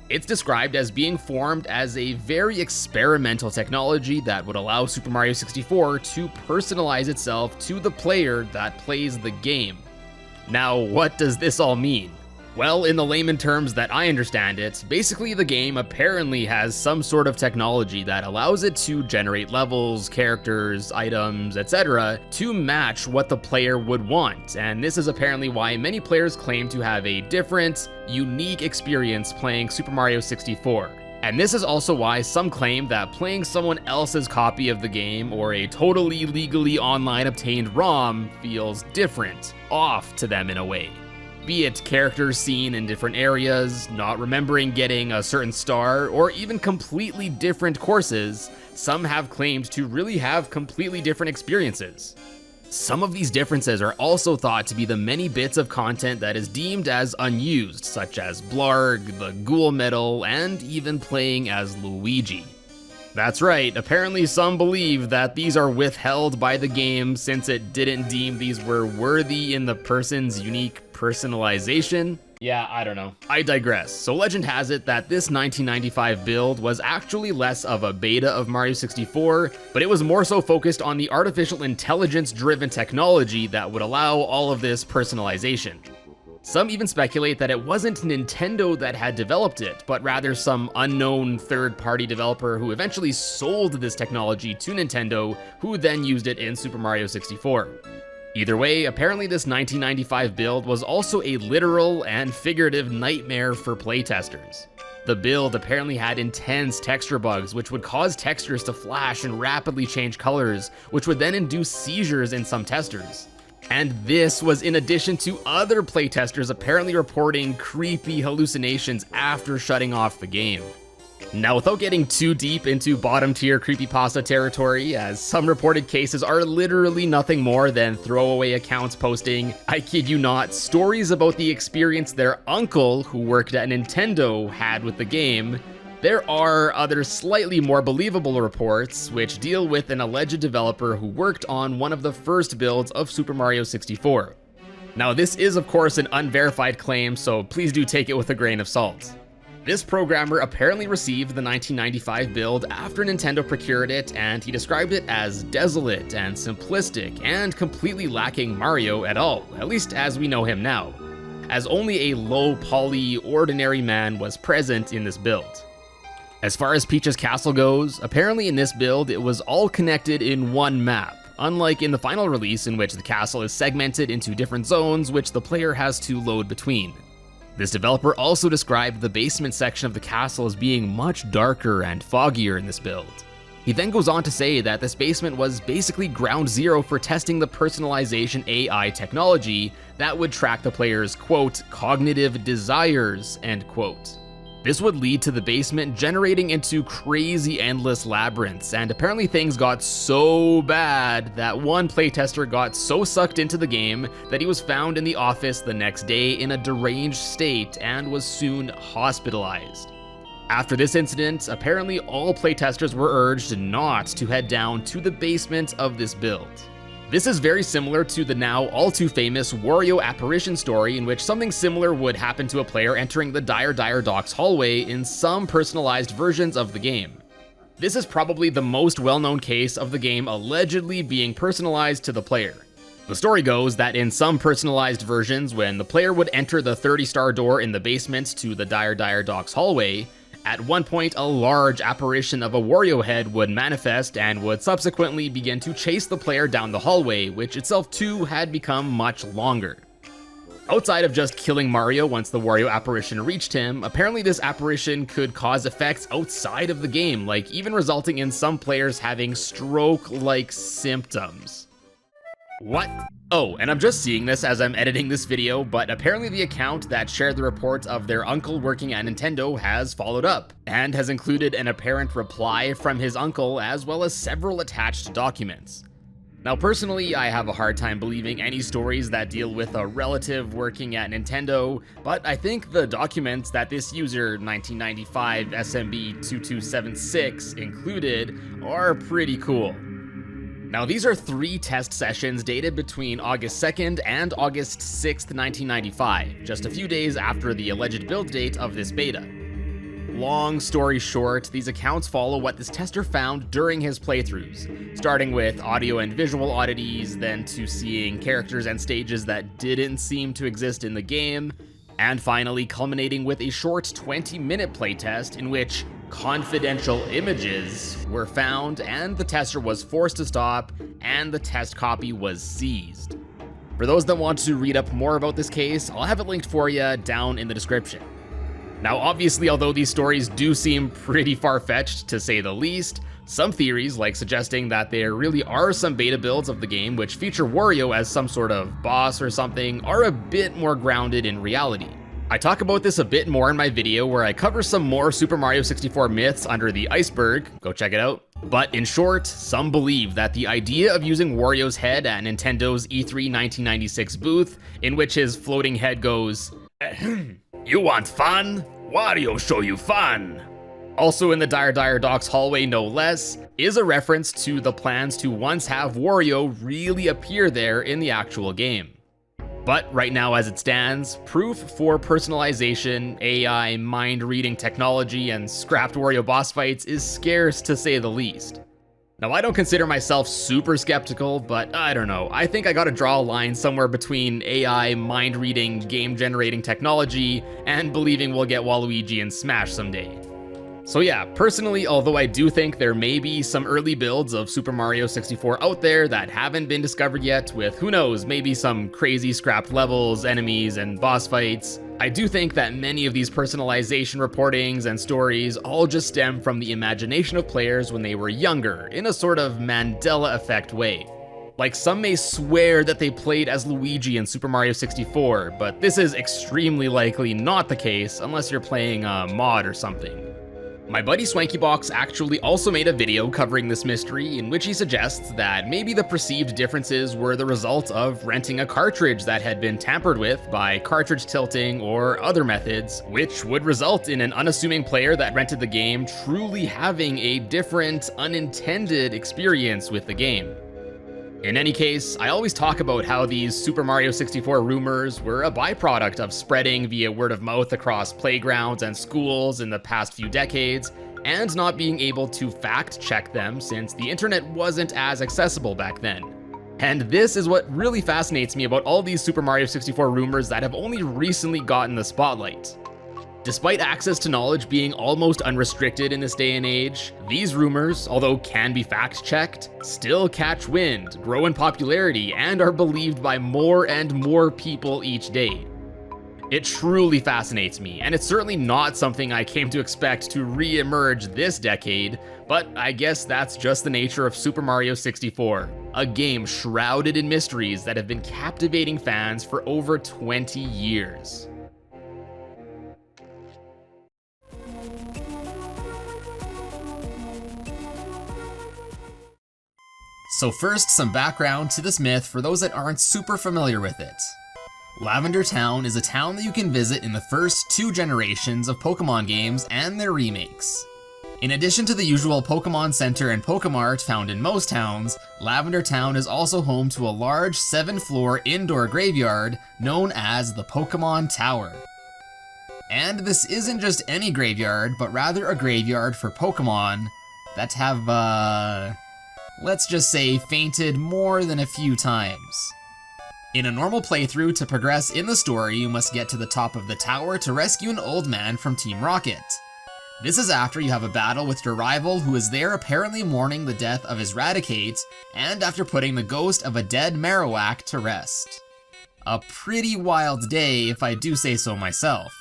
It's described as being formed as a very experimental technology that would allow Super Mario 64 to personalize itself to the player that plays the game. Now, what does this all mean? Well, in the layman terms that I understand it, basically the game apparently has some sort of technology that allows it to generate levels, characters, items, etc. to match what the player would want, and this is apparently why many players claim to have a different, unique experience playing Super Mario 64. And this is also why some claim that playing someone else's copy of the game or a totally legally online obtained ROM feels different, off to them in a way. Be it characters seen in different areas, not remembering getting a certain star, or even completely different courses, some have claimed to really have completely different experiences. Some of these differences are also thought to be the many bits of content that is deemed as unused, such as Blarg, the Ghoul Medal, and even playing as Luigi. That's right, apparently some believe that these are withheld by the game since it didn't deem these were worthy in the person's unique personalization. Yeah, I don't know. I digress. So legend has it that this 1995 build was actually less of a beta of Mario 64, but it was more so focused on the artificial intelligence-driven technology that would allow all of this personalization. Some even speculate that it wasn't Nintendo that had developed it, but rather some unknown third-party developer who eventually sold this technology to Nintendo, who then used it in Super Mario 64. Either way, apparently this 1995 build was also a literal and figurative nightmare for playtesters. The build apparently had intense texture bugs, which would cause textures to flash and rapidly change colors, which would then induce seizures in some testers. And this was in addition to other playtesters apparently reporting creepy hallucinations after shutting off the game. Now, without getting too deep into bottom tier creepypasta territory, as some reported cases are literally nothing more than throwaway accounts posting, I kid you not, stories about the experience their uncle, who worked at Nintendo, had with the game, there are other slightly more believable reports which deal with an alleged developer who worked on one of the first builds of Super Mario 64. Now, this is of course an unverified claim, so please do take it with a grain of salt. This programmer apparently received the 1995 build after Nintendo procured it, and he described it as desolate and simplistic and completely lacking Mario at all, at least as we know him now, as only a low-poly, ordinary man was present in this build. As far as Peach's castle goes, apparently in this build it was all connected in one map, unlike in the final release in which the castle is segmented into different zones which the player has to load between. This developer also described the basement section of the castle as being much darker and foggier in this build. He then goes on to say that this basement was basically ground zero for testing the personalization AI technology that would track the player's, quote, cognitive desires, end quote. This would lead to the basement generating into crazy endless labyrinths, and apparently things got so bad that one playtester got so sucked into the game that he was found in the office the next day in a deranged state and was soon hospitalized. After this incident, apparently all playtesters were urged not to head down to the basement of this build. This is very similar to the now all too famous Wario apparition story, in which something similar would happen to a player entering the Dire Docks hallway in some personalized versions of the game. This is probably the most well-known case of the game allegedly being personalized to the player. The story goes that in some personalized versions, when the player would enter the 30-star door in the basement to the Dire Docks hallway, at one point, a large apparition of a Wario head would manifest and would subsequently begin to chase the player down the hallway, which itself too had become much longer. Outside of just killing Mario once the Wario apparition reached him, apparently this apparition could cause effects outside of the game, like even resulting in some players having stroke-like symptoms. What? Oh, and I'm just seeing this as I'm editing this video, but apparently the account that shared the report of their uncle working at Nintendo has followed up, and has included an apparent reply from his uncle as well as several attached documents. Now personally, I have a hard time believing any stories that deal with a relative working at Nintendo, but I think the documents that this user, 1995 SMB2276, included are pretty cool. Now these are 3 test sessions dated between August 2nd and August 6th, 1995, just a few days after the alleged build date of this beta. Long story short, these accounts follow what this tester found during his playthroughs, starting with audio and visual oddities, then to seeing characters and stages that didn't seem to exist in the game, and finally culminating with a short 20-minute playtest in which confidential images were found and the tester was forced to stop and the test copy was seized. For those that want to read up more about this case, I'll have it linked for you down in the description. Now obviously, although these stories do seem pretty far-fetched to say the least, some theories, like suggesting that there really are some beta builds of the game which feature Wario as some sort of boss or something, are a bit more grounded in reality. I talk about this a bit more in my video where I cover some more Super Mario 64 myths under the iceberg, go check it out. But in short, some believe that the idea of using Wario's head at Nintendo's E3 1996 booth, in which his floating head goes, "You want fun? Wario show you fun!" Also in the Dire Docks hallway no less, is a reference to the plans to once have Wario really appear there in the actual game. But right now as it stands, proof for personalization, AI, mind-reading technology, and scrapped Wario boss fights is scarce to say the least. Now I don't consider myself super skeptical, but I don't know, I think I gotta draw a line somewhere between AI, mind-reading, game-generating technology, and believing we'll get Waluigi in Smash someday. So yeah, personally, although I do think there may be some early builds of Super Mario 64 out there that haven't been discovered yet with, who knows, maybe some crazy scrapped levels, enemies, and boss fights, I do think that many of these personalization reportings and stories all just stem from the imagination of players when they were younger, in a sort of Mandela effect way. Like, some may swear that they played as Luigi in Super Mario 64, but this is extremely likely not the case unless you're playing a mod or something. My buddy SwankyBox actually also made a video covering this mystery, in which he suggests that maybe the perceived differences were the result of renting a cartridge that had been tampered with by cartridge tilting or other methods, which would result in an unassuming player that rented the game truly having a different, unintended experience with the game. In any case, I always talk about how these Super Mario 64 rumors were a byproduct of spreading via word of mouth across playgrounds and schools in the past few decades, and not being able to fact check them since the internet wasn't as accessible back then. And this is what really fascinates me about all these Super Mario 64 rumors that have only recently gotten the spotlight. Despite access to knowledge being almost unrestricted in this day and age, these rumors, although can be fact-checked, still catch wind, grow in popularity, and are believed by more and more people each day. It truly fascinates me, and it's certainly not something I came to expect to re-emerge this decade, but I guess that's just the nature of Super Mario 64, a game shrouded in mysteries that have been captivating fans for over 20 years. So first, some background to this myth for those that aren't super familiar with it. Lavender Town is a town that you can visit in the first 2 generations of Pokémon games and their remakes. In addition to the usual Pokémon Center and Pokémart found in most towns, Lavender Town is also home to a large 7-floor indoor graveyard known as the Pokémon Tower. And this isn't just any graveyard, but rather a graveyard for Pokémon that have, let's just say, fainted more than a few times. In a normal playthrough, to progress in the story, you must get to the top of the tower to rescue an old man from Team Rocket. This is after you have a battle with your rival who is there apparently mourning the death of his Raticate, and after putting the ghost of a dead Marowak to rest. A pretty wild day, if I do say so myself.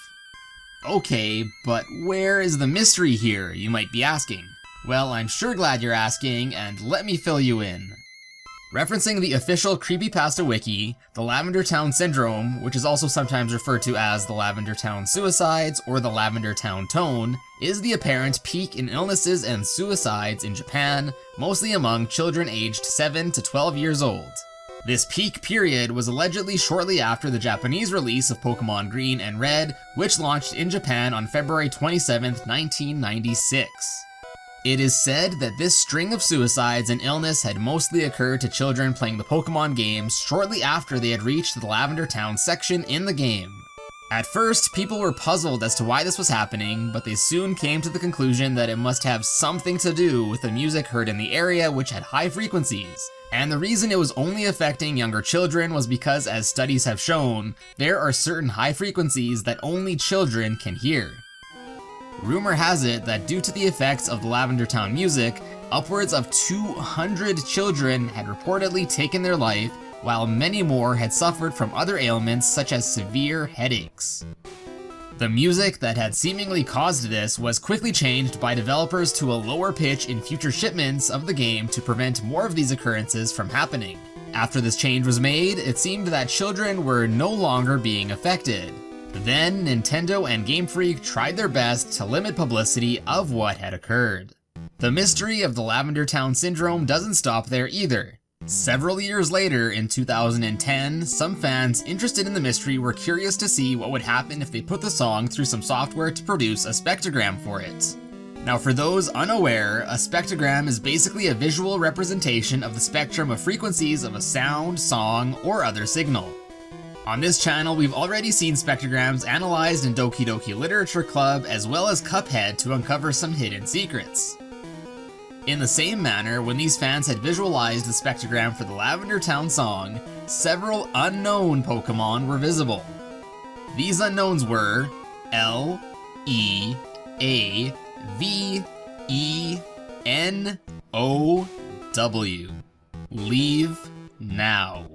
Okay, but where is the mystery here, you might be asking? Well, I'm sure glad you're asking, and let me fill you in. Referencing the official Creepypasta wiki, the Lavender Town Syndrome, which is also sometimes referred to as the Lavender Town Suicides or the Lavender Town Tone, is the apparent peak in illnesses and suicides in Japan, mostly among children aged 7 to 12 years old. This peak period was allegedly shortly after the Japanese release of Pokémon Green and Red, which launched in Japan on February 27, 1996. It is said that this string of suicides and illness had mostly occurred to children playing the Pokémon games shortly after they had reached the Lavender Town section in the game. At first, people were puzzled as to why this was happening, but they soon came to the conclusion that it must have something to do with the music heard in the area, which had high frequencies. And the reason it was only affecting younger children was because, as studies have shown, there are certain high frequencies that only children can hear. Rumor has it that due to the effects of the Lavender Town music, upwards of 200 children had reportedly taken their life, while many more had suffered from other ailments such as severe headaches. The music that had seemingly caused this was quickly changed by developers to a lower pitch in future shipments of the game to prevent more of these occurrences from happening. After this change was made, it seemed that children were no longer being affected. Then, Nintendo and Game Freak tried their best to limit publicity of what had occurred. The mystery of the Lavender Town Syndrome doesn't stop there either. Several years later, in 2010, some fans interested in the mystery were curious to see what would happen if they put the song through some software to produce a spectrogram for it. Now, for those unaware, a spectrogram is basically a visual representation of the spectrum of frequencies of a sound, song, or other signal. On this channel, we've already seen spectrograms analyzed in Doki Doki Literature Club as well as Cuphead to uncover some hidden secrets. In the same manner, when these fans had visualized the spectrogram for the Lavender Town song, several unknown Pokémon were visible. These unknowns were L, E, A, V, E, N, O, W. Leave now.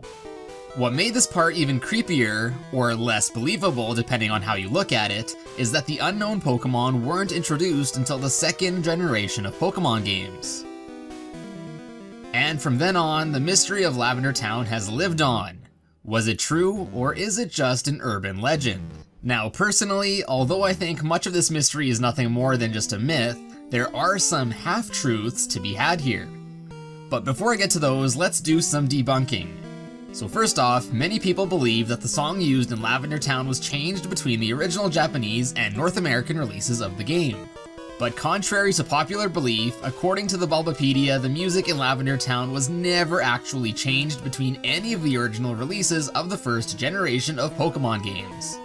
What made this part even creepier, or less believable depending on how you look at it, is that the unknown Pokémon weren't introduced until the 2nd generation of Pokémon games. And from then on, the mystery of Lavender Town has lived on. Was it true, or is it just an urban legend? Now personally, although I think much of this mystery is nothing more than just a myth, there are some half-truths to be had here. But before I get to those, let's do some debunking. So first off, many people believe that the song used in Lavender Town was changed between the original Japanese and North American releases of the game. But contrary to popular belief, according to the Bulbapedia, the music in Lavender Town was never actually changed between any of the original releases of the first generation of Pokémon games.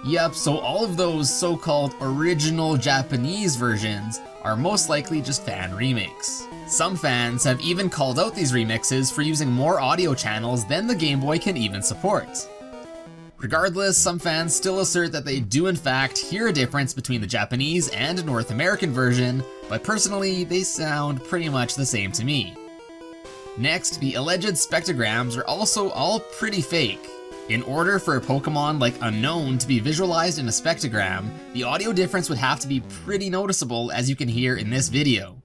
Yep, so all of those so-called original Japanese versions are most likely just fan remakes. Some fans have even called out these remixes for using more audio channels than the Game Boy can even support. Regardless, some fans still assert that they do in fact hear a difference between the Japanese and North American version, but personally, they sound pretty much the same to me. Next, the alleged spectrograms are also all pretty fake. In order for a Pokemon like Unknown to be visualized in a spectrogram, the audio difference would have to be pretty noticeable, as you can hear in this video.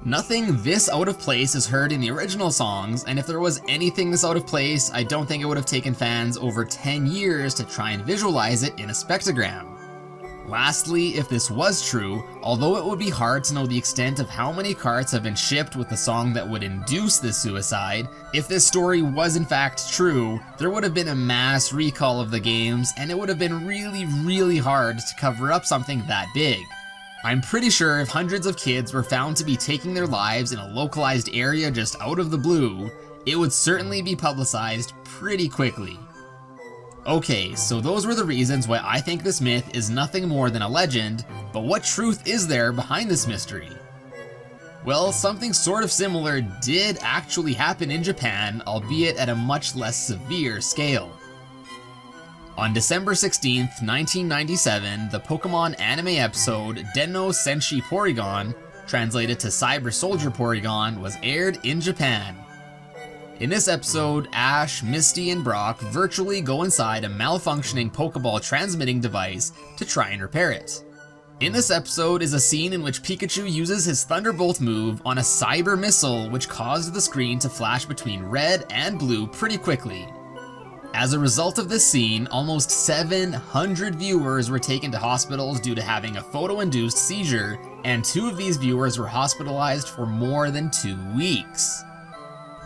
Nothing this out of place is heard in the original songs, and if there was anything this out of place, I don't think it would have taken fans over 10 years to try and visualize it in a spectrogram. Lastly, if this was true, although it would be hard to know the extent of how many carts have been shipped with the song that would induce this suicide, if this story was in fact true, there would have been a mass recall of the games, and it would have been really hard to cover up something that big. I'm pretty sure if hundreds of kids were found to be taking their lives in a localized area just out of the blue, it would certainly be publicized pretty quickly. Okay, so those were the reasons why I think this myth is nothing more than a legend, but what truth is there behind this mystery? Well, something sort of similar did actually happen in Japan, albeit at a much less severe scale. On December 16th, 1997, the Pokémon anime episode Denno Senshi Porygon, translated to Cyber Soldier Porygon, was aired in Japan. In this episode, Ash, Misty, and Brock virtually go inside a malfunctioning Pokeball transmitting device to try and repair it. In this episode is a scene in which Pikachu uses his Thunderbolt move on a cyber missile which caused the screen to flash between red and blue pretty quickly. As a result of this scene, almost 700 viewers were taken to hospitals due to having a photo-induced seizure, and 2 of these viewers were hospitalized for more than 2 weeks.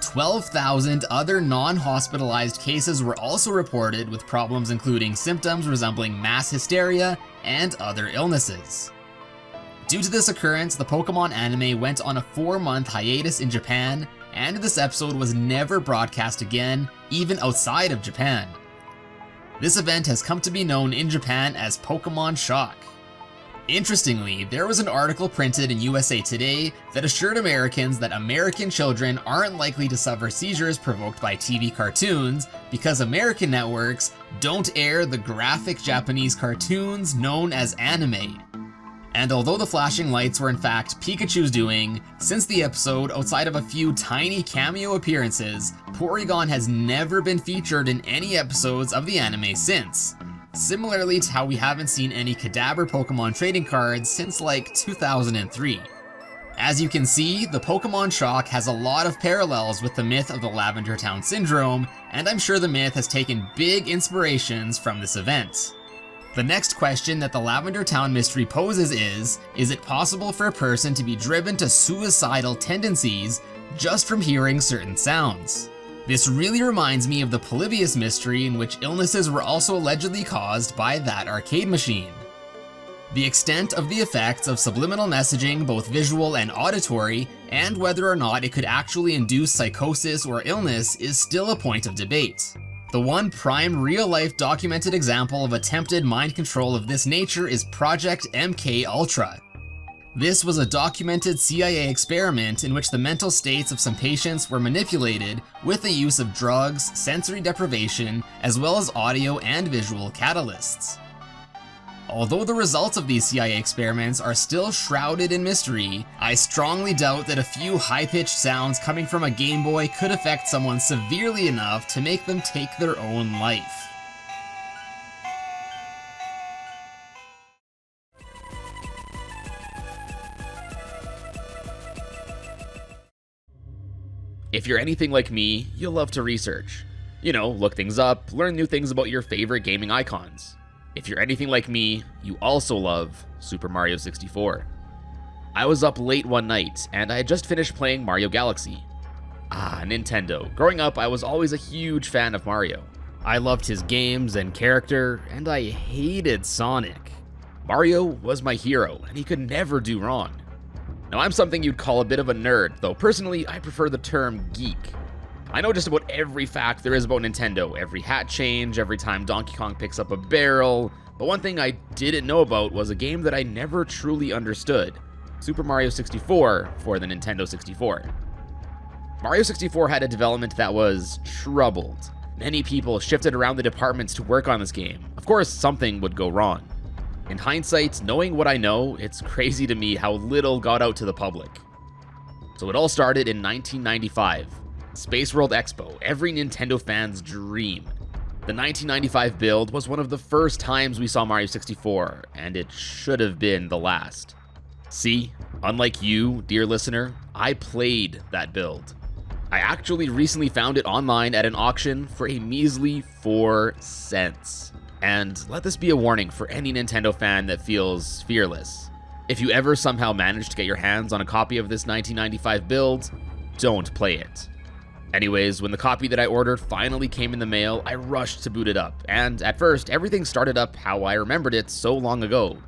12,000 other non-hospitalized cases were also reported, with problems including symptoms resembling mass hysteria and other illnesses. Due to this occurrence, the Pokémon anime went on a 4-month hiatus in Japan, and this episode was never broadcast again, even outside of Japan. This event has come to be known in Japan as Pokémon Shock. Interestingly, there was an article printed in USA Today that assured Americans that American children aren't likely to suffer seizures provoked by TV cartoons because American networks don't air the graphic Japanese cartoons known as anime. And although the flashing lights were in fact Pikachu's doing, since the episode, outside of a few tiny cameo appearances, Porygon has never been featured in any episodes of the anime since. Similarly to how we haven't seen any Kadabra Pokemon trading cards since like 2003. As you can see, the Pokémon Shock has a lot of parallels with the myth of the Lavender Town Syndrome, and I'm sure the myth has taken big inspirations from this event. The next question that the Lavender Town mystery poses is it possible for a person to be driven to suicidal tendencies just from hearing certain sounds? This really reminds me of the Polybius mystery, in which illnesses were also allegedly caused by that arcade machine. The extent of the effects of subliminal messaging, both visual and auditory, and whether or not it could actually induce psychosis or illness is still a point of debate. The one prime real-life documented example of attempted mind control of this nature is Project MK Ultra. This was a documented CIA experiment in which the mental states of some patients were manipulated with the use of drugs, sensory deprivation, as well as audio and visual catalysts. Although the results of these CIA experiments are still shrouded in mystery, I strongly doubt that a few high-pitched sounds coming from a Game Boy could affect someone severely enough to make them take their own life. If you're anything like me, you'll love to research. You know, look things up, learn new things about your favorite gaming icons. If you're anything like me, you also love Super Mario 64. I was up late one night, and I had just finished playing Mario Galaxy. Nintendo. Growing up, I was always a huge fan of Mario. I loved his games and character, and I hated Sonic. Mario was my hero, and he could never do wrong. Now, I'm something you'd call a bit of a nerd, though personally, I prefer the term geek. I know just about every fact there is about Nintendo, every hat change, every time Donkey Kong picks up a barrel, but one thing I didn't know about was a game that I never truly understood: Super Mario 64 for the Nintendo 64. Mario 64 had a development that was troubled. Many people shifted around the departments to work on this game. Of course, something would go wrong. In hindsight, knowing what I know, it's crazy to me how little got out to the public. So it all started in 1995. Space World Expo, every Nintendo fan's dream. The 1995 build was one of the first times we saw Mario 64, and it should have been the last. See, unlike you, dear listener, I played that build. I actually recently found it online at an auction for a measly 4 cents. And let this be a warning for any Nintendo fan that feels fearless. If you ever somehow manage to get your hands on a copy of this 1995 build, don't play it. Anyways, when the copy that I ordered finally came in the mail, I rushed to boot it up, and at first, everything started up how I remembered it so long ago.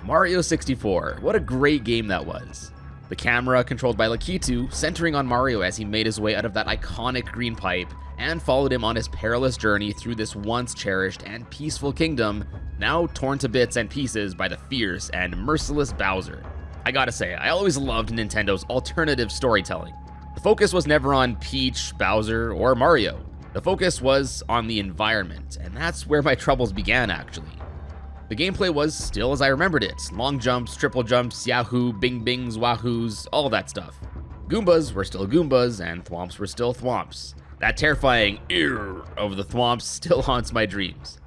Mario 64, what a great game that was. The camera, controlled by Lakitu, centering on Mario as he made his way out of that iconic green pipe, and followed him on his perilous journey through this once cherished and peaceful kingdom, now torn to bits and pieces by the fierce and merciless Bowser. I gotta say, I always loved Nintendo's alternative storytelling. The focus was never on Peach, Bowser, or Mario. The focus was on the environment, and that's where my troubles began, actually. The gameplay was still as I remembered it. Long jumps, triple jumps, yahoo, bing bings, wahoos, all that stuff. Goombas were still Goombas, and thwomps were still thwomps. That terrifying ear of the thwomps still haunts my dreams.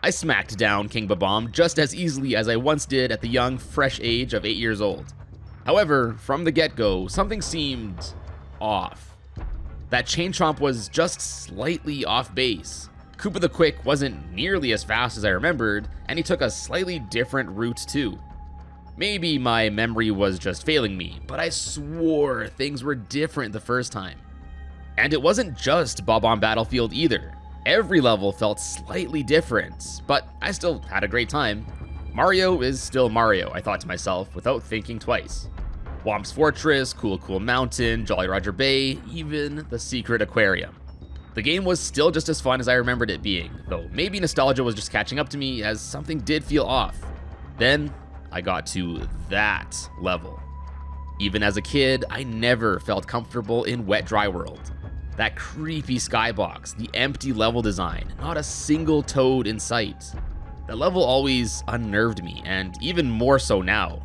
I smacked down King Babam just as easily as I once did at the young, fresh age of 8 years old. However, from the get-go, something seemed off. That Chain Chomp was just slightly off base. Koopa the Quick wasn't nearly as fast as I remembered, and he took a slightly different route too. Maybe my memory was just failing me, but I swore things were different the first time. And it wasn't just Bob-omb Battlefield either. Every level felt slightly different, but I still had a great time. Mario is still Mario, I thought to myself without thinking twice. Whomp's Fortress, Cool Cool Mountain, Jolly Roger Bay, even the Secret Aquarium. The game was still just as fun as I remembered it being, though maybe nostalgia was just catching up to me as something did feel off. Then I got to that level. Even as a kid, I never felt comfortable in Wet Dry World. That creepy skybox, the empty level design, not a single toad in sight. The level always unnerved me, and even more so now.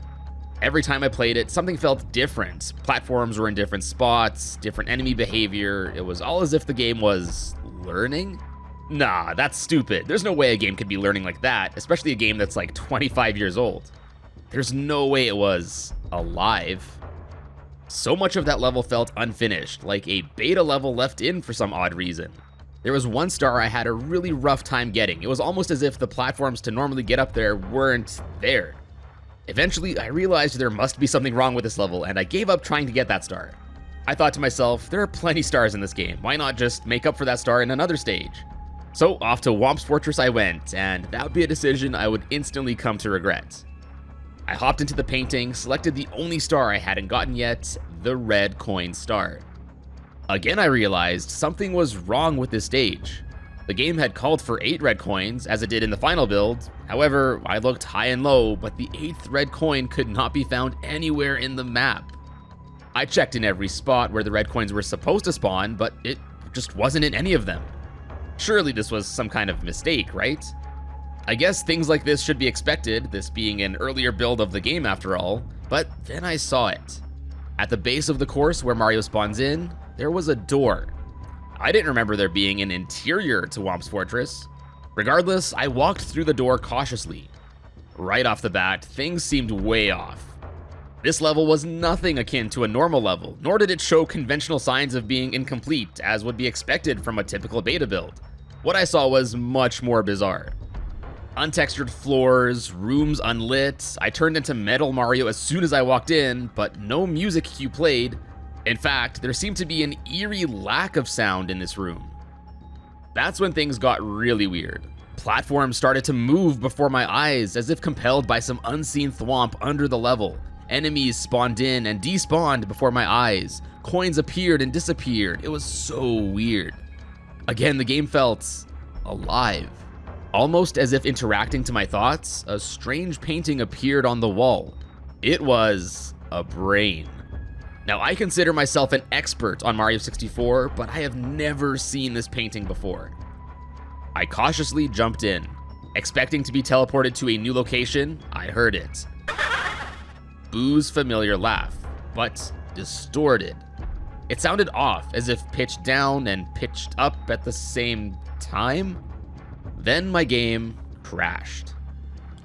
Every time I played it, something felt different. Platforms were in different spots, different enemy behavior. It was all as if the game was learning? Nah, that's stupid. There's no way a game could be learning like that, especially a game that's like 25 years old. There's no way it was alive. So much of that level felt unfinished, like a beta level left in for some odd reason. There was one star I had a really rough time getting. It was almost as if the platforms to normally get up there weren't there. Eventually, I realized there must be something wrong with this level, and I gave up trying to get that star. I thought to myself, there are plenty stars in this game, why not just make up for that star in another stage? So off to Whomp's Fortress I went, and that would be a decision I would instantly come to regret. I hopped into the painting, selected the only star I hadn't gotten yet, the red coin star. Again I realized something was wrong with this stage. The game had called for 8 red coins, as it did in the final build. However, I looked high and low, but the 8th red coin could not be found anywhere in the map. I checked in every spot where the red coins were supposed to spawn, but it just wasn't in any of them. Surely this was some kind of mistake, right? I guess things like this should be expected, this being an earlier build of the game after all, but then I saw it. At the base of the course where Mario spawns in, there was a door. I didn't remember there being an interior to Whomp's Fortress. Regardless, I walked through the door cautiously. Right off the bat, things seemed way off. This level was nothing akin to a normal level, nor did it show conventional signs of being incomplete, as would be expected from a typical beta build. What I saw was much more bizarre. Untextured floors, rooms unlit. I turned into Metal Mario as soon as I walked in, but no music cue played. In fact, there seemed to be an eerie lack of sound in this room. That's when things got really weird. Platforms started to move before my eyes as if compelled by some unseen thwomp under the level. Enemies spawned in and despawned before my eyes. Coins appeared and disappeared. It was so weird. Again, the game felt alive. Almost as if interacting to my thoughts, a strange painting appeared on the wall. It was a brain. Now, I consider myself an expert on Mario 64, but I have never seen this painting before. I cautiously jumped in. Expecting to be teleported to a new location, I heard it. Boo's familiar laugh, but distorted. It sounded off, as if pitched down and pitched up at the same time. Then my game crashed.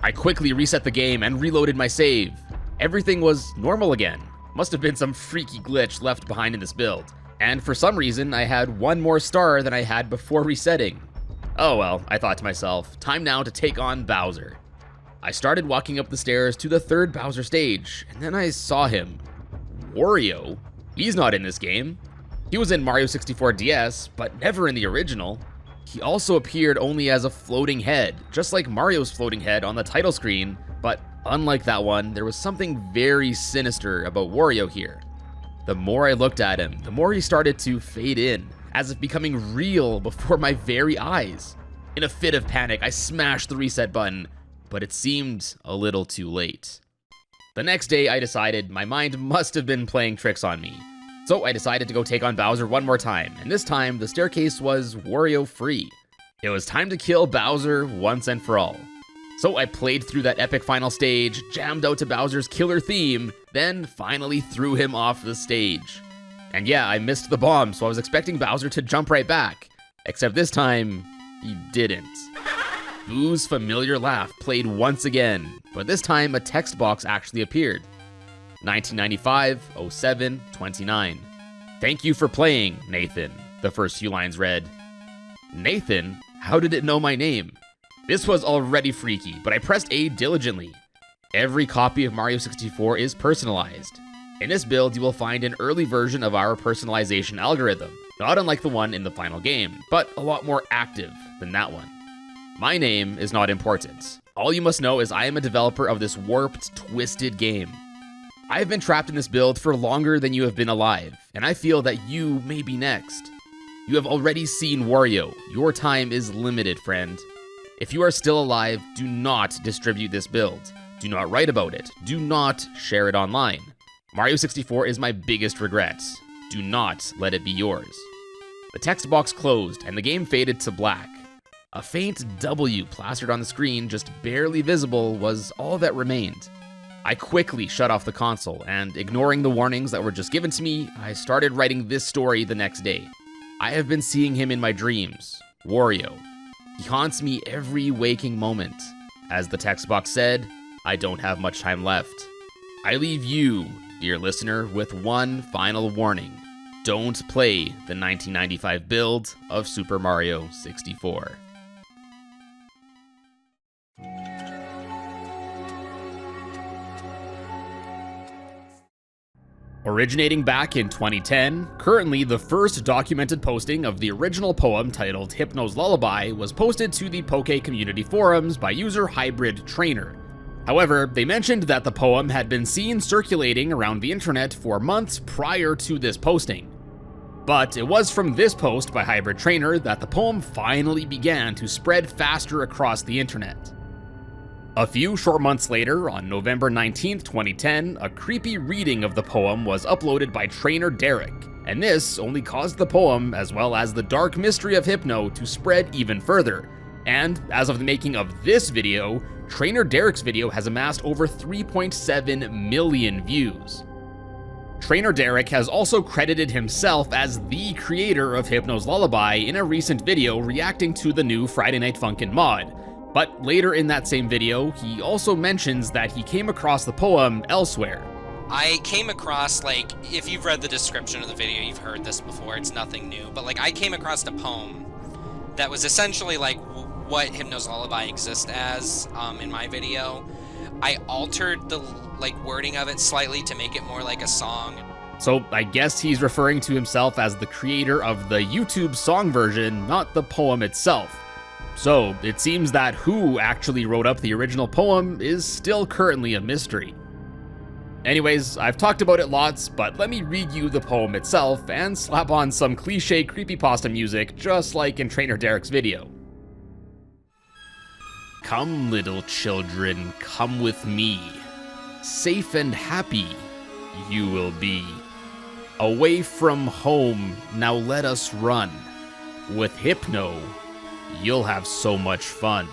I quickly reset the game and reloaded my save. Everything was normal again. Must have been some freaky glitch left behind in this build. And for some reason, I had one more star than I had before resetting. Oh well, I thought to myself, time now to take on Bowser. I started walking up the stairs to the third Bowser stage, and then I saw him. Wario? He's not in this game. He was in Mario 64 DS, but never in the original. He also appeared only as a floating head, just like Mario's floating head on the title screen, but unlike that one, there was something very sinister about Wario here. The more I looked at him, the more he started to fade in, as if becoming real before my very eyes. In a fit of panic, I smashed the reset button, but it seemed a little too late. The next day, I decided my mind must have been playing tricks on me. So I decided to go take on Bowser one more time, and this time the staircase was Wario free. It was time to kill Bowser once and for all. So I played through that epic final stage, jammed out to Bowser's killer theme, then finally threw him off the stage. And yeah, I missed the bomb, so I was expecting Bowser to jump right back. Except this time, he didn't. Boo's familiar laugh played once again, but this time a text box actually appeared. 1995-07-29. Thank you for playing, Nathan. The first few lines read. Nathan? How did it know my name? This was already freaky, but I pressed A diligently. Every copy of Mario 64 is personalized. In this build, you will find an early version of our personalization algorithm, not unlike the one in the final game, but a lot more active than that one. My name is not important. All you must know is I am a developer of this warped, twisted game. I have been trapped in this build for longer than you have been alive, and I feel that you may be next. You have already seen Wario. Your time is limited, friend. If you are still alive, do not distribute this build. Do not write about it. Do not share it online. Mario 64 is my biggest regret. Do not let it be yours. The text box closed, and the game faded to black. A faint W plastered on the screen, just barely visible, was all that remained. I quickly shut off the console, and ignoring the warnings that were just given to me, I started writing this story the next day. I have been seeing him in my dreams, Wario. He haunts me every waking moment. As the text box said, I don't have much time left. I leave you, dear listener, with one final warning. Don't play the 1995 build of Super Mario 64. Originating back in 2010, currently the first documented posting of the original poem titled Hypno's Lullaby was posted to the Poke community forums by user Hybrid Trainer. However, they mentioned that the poem had been seen circulating around the internet for months prior to this posting. But it was from this post by Hybrid Trainer that the poem finally began to spread faster across the internet. A few short months later, on November 19th, 2010, a creepy reading of the poem was uploaded by Trainer Derek, and this only caused the poem, as well as the dark mystery of Hypno, to spread even further. And, as of the making of this video, Trainer Derek's video has amassed over 3.7 million views. Trainer Derek has also credited himself as the creator of Hypno's Lullaby in a recent video reacting to the new Friday Night Funkin' mod. But later in that same video, he also mentions that he came across the poem elsewhere. I came across, if you've read the description of the video, you've heard this before, it's nothing new, but I came across a poem that was essentially what Hypno's Lullaby exists as in my video. I altered the wording of it slightly to make it more like a song. So I guess he's referring to himself as the creator of the YouTube song version, not the poem itself. So, it seems that who actually wrote up the original poem is still currently a mystery. Anyways, I've talked about it lots, but let me read you the poem itself and slap on some cliche creepypasta music just like in Trainer Derek's video. Come, little children, come with me. Safe and happy you will be. Away from home, now let us run. With Hypno, you'll have so much fun.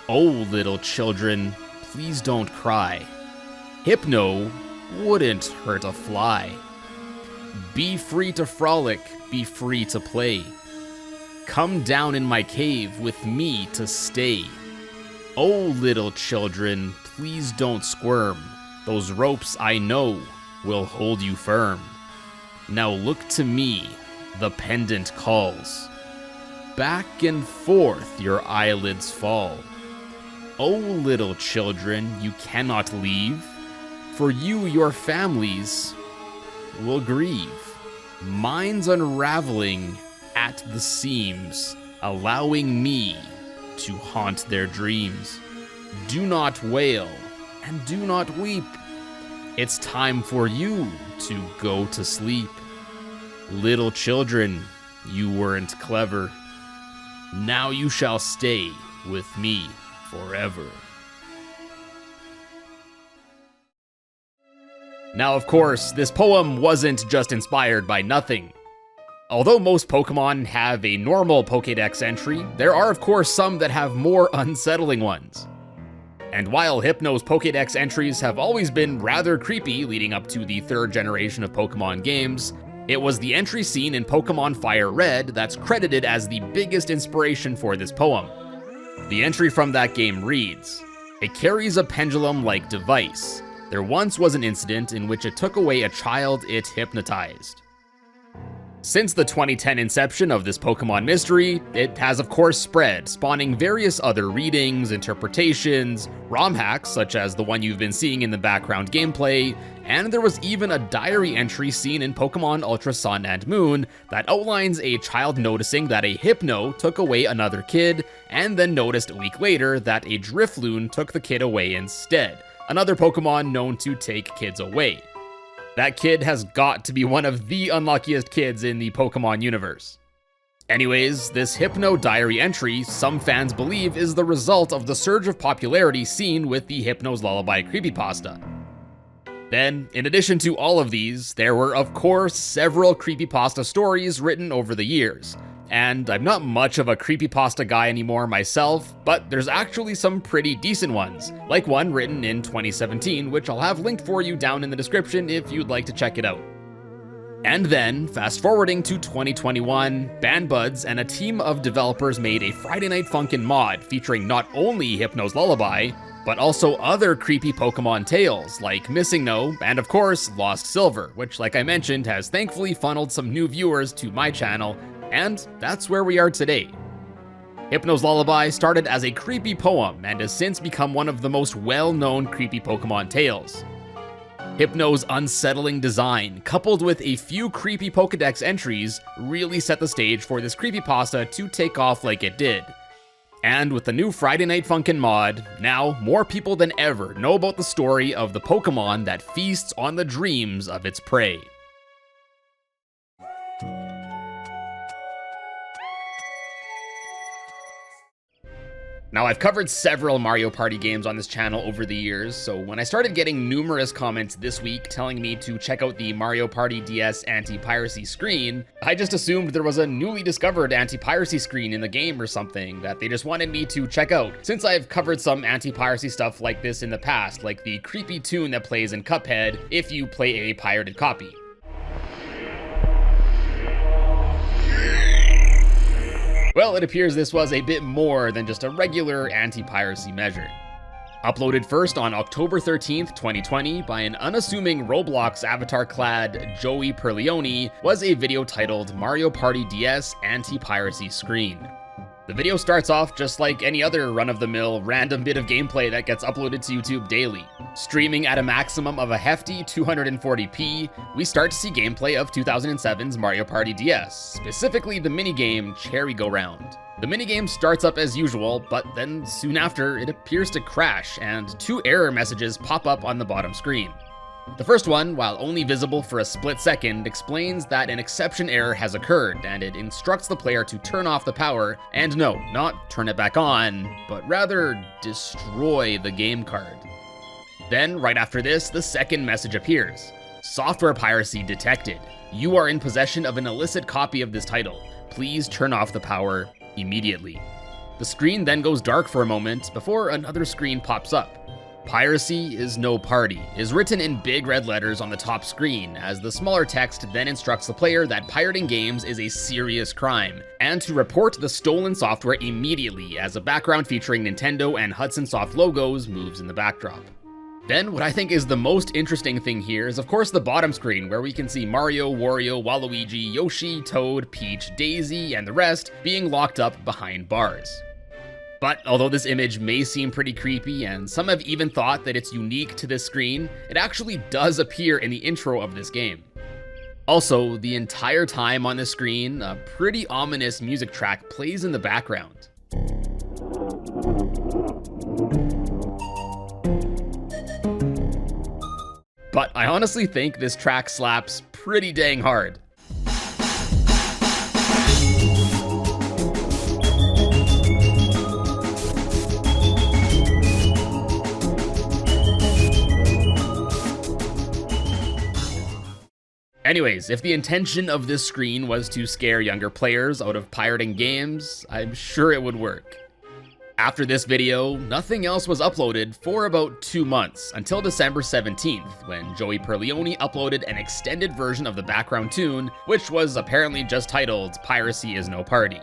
Oh, little children, please don't cry. Hypno wouldn't hurt a fly. Be free to frolic, be free to play. Come down in my cave with me to stay. Oh, little children, please don't squirm. Those ropes I know will hold you firm. Now look to me, the pendant calls. back and forth your eyelids fall. O little children, you cannot leave, for you your families will grieve. Minds unraveling at the seams, allowing me to haunt their dreams. Do not wail and do not weep. It's time for you to go to sleep. Little children, you weren't clever. Now you shall stay with me forever. Now, of course, this poem wasn't just inspired by nothing. Although most Pokemon have a normal Pokédex entry, there are of course some that have more unsettling ones. And while Hypno's Pokédex entries have always been rather creepy leading up to the third generation of Pokemon games, it was the entry seen in Pokemon Fire Red that's credited as the biggest inspiration for this poem. The entry from that game reads, "It carries a pendulum-like device. There once was an incident in which it took away a child it hypnotized." Since the 2010 inception of this Pokemon mystery, it has of course spread, spawning various other readings, interpretations, ROM hacks such as the one you've been seeing in the background gameplay, and there was even a diary entry seen in Pokemon Ultra Sun and Moon that outlines a child noticing that a Hypno took away another kid, and then noticed a week later that a Drifloon took the kid away instead, another Pokemon known to take kids away. That kid has got to be one of the unluckiest kids in the Pokemon universe. Anyways, this Hypno diary entry, some fans believe, is the result of the surge of popularity seen with the Hypno's Lullaby creepypasta. Then, in addition to all of these, there were of course several creepypasta stories written over the years. And I'm not much of a creepypasta guy anymore myself, but there's actually some pretty decent ones, like one written in 2017, which I'll have linked for you down in the description if you'd like to check it out. And then, fast forwarding to 2021, BandBuds and a team of developers made a Friday Night Funkin' mod featuring not only Hypno's Lullaby, but also other creepy Pokemon tales like Missing No, and of course, Lost Silver, which like I mentioned has thankfully funneled some new viewers to my channel, and that's where we are today. Hypno's Lullaby started as a creepy poem and has since become one of the most well-known creepy Pokemon tales. Hypno's unsettling design, coupled with a few creepy Pokédex entries, really set the stage for this creepypasta to take off like it did. And with the new Friday Night Funkin' mod, now more people than ever know about the story of the Pokemon that feasts on the dreams of its prey. Now, I've covered several Mario Party games on this channel over the years, so when I started getting numerous comments this week telling me to check out the Mario Party DS anti-piracy screen, I just assumed there was a newly discovered anti-piracy screen in the game or something that they just wanted me to check out, since I've covered some anti-piracy stuff like this in the past, like the creepy tune that plays in Cuphead if you play a pirated copy. Well, it appears this was a bit more than just a regular anti-piracy measure. Uploaded first on October 13th, 2020 by an unassuming Roblox avatar-clad Joey Perleone was a video titled Mario Party DS Anti-Piracy Screen. The video starts off just like any other run-of-the-mill random bit of gameplay that gets uploaded to YouTube daily. Streaming at a maximum of a hefty 240p, we start to see gameplay of 2007's Mario Party DS, specifically the minigame Cherry Go Round. The minigame starts up as usual, but then soon after, it appears to crash, and two error messages pop up on the bottom screen. The first one, while only visible for a split second, explains that an exception error has occurred, and it instructs the player to turn off the power, and no, not turn it back on, but rather destroy the game card. Then, right after this, the second message appears. Software piracy detected. You are in possession of an illicit copy of this title. Please turn off the power immediately. The screen then goes dark for a moment before another screen pops up. Piracy is no party is written in big red letters on the top screen, as the smaller text then instructs the player that pirating games is a serious crime, and to report the stolen software immediately as a background featuring Nintendo and Hudson Soft logos moves in the backdrop. Then what I think is the most interesting thing here is of course the bottom screen, where we can see Mario, Wario, Waluigi, Yoshi, Toad, Peach, Daisy, and the rest being locked up behind bars. But although this image may seem pretty creepy, and some have even thought that it's unique to this screen, it actually does appear in the intro of this game. Also, the entire time on the screen, a pretty ominous music track plays in the background. But I honestly think this track slaps pretty dang hard. Anyways, if the intention of this screen was to scare younger players out of pirating games, I'm sure it would work. After this video, nothing else was uploaded for about 2 months, until December 17th, when Joey Perleone uploaded an extended version of the background tune, which was apparently just titled "Piracy is No Party."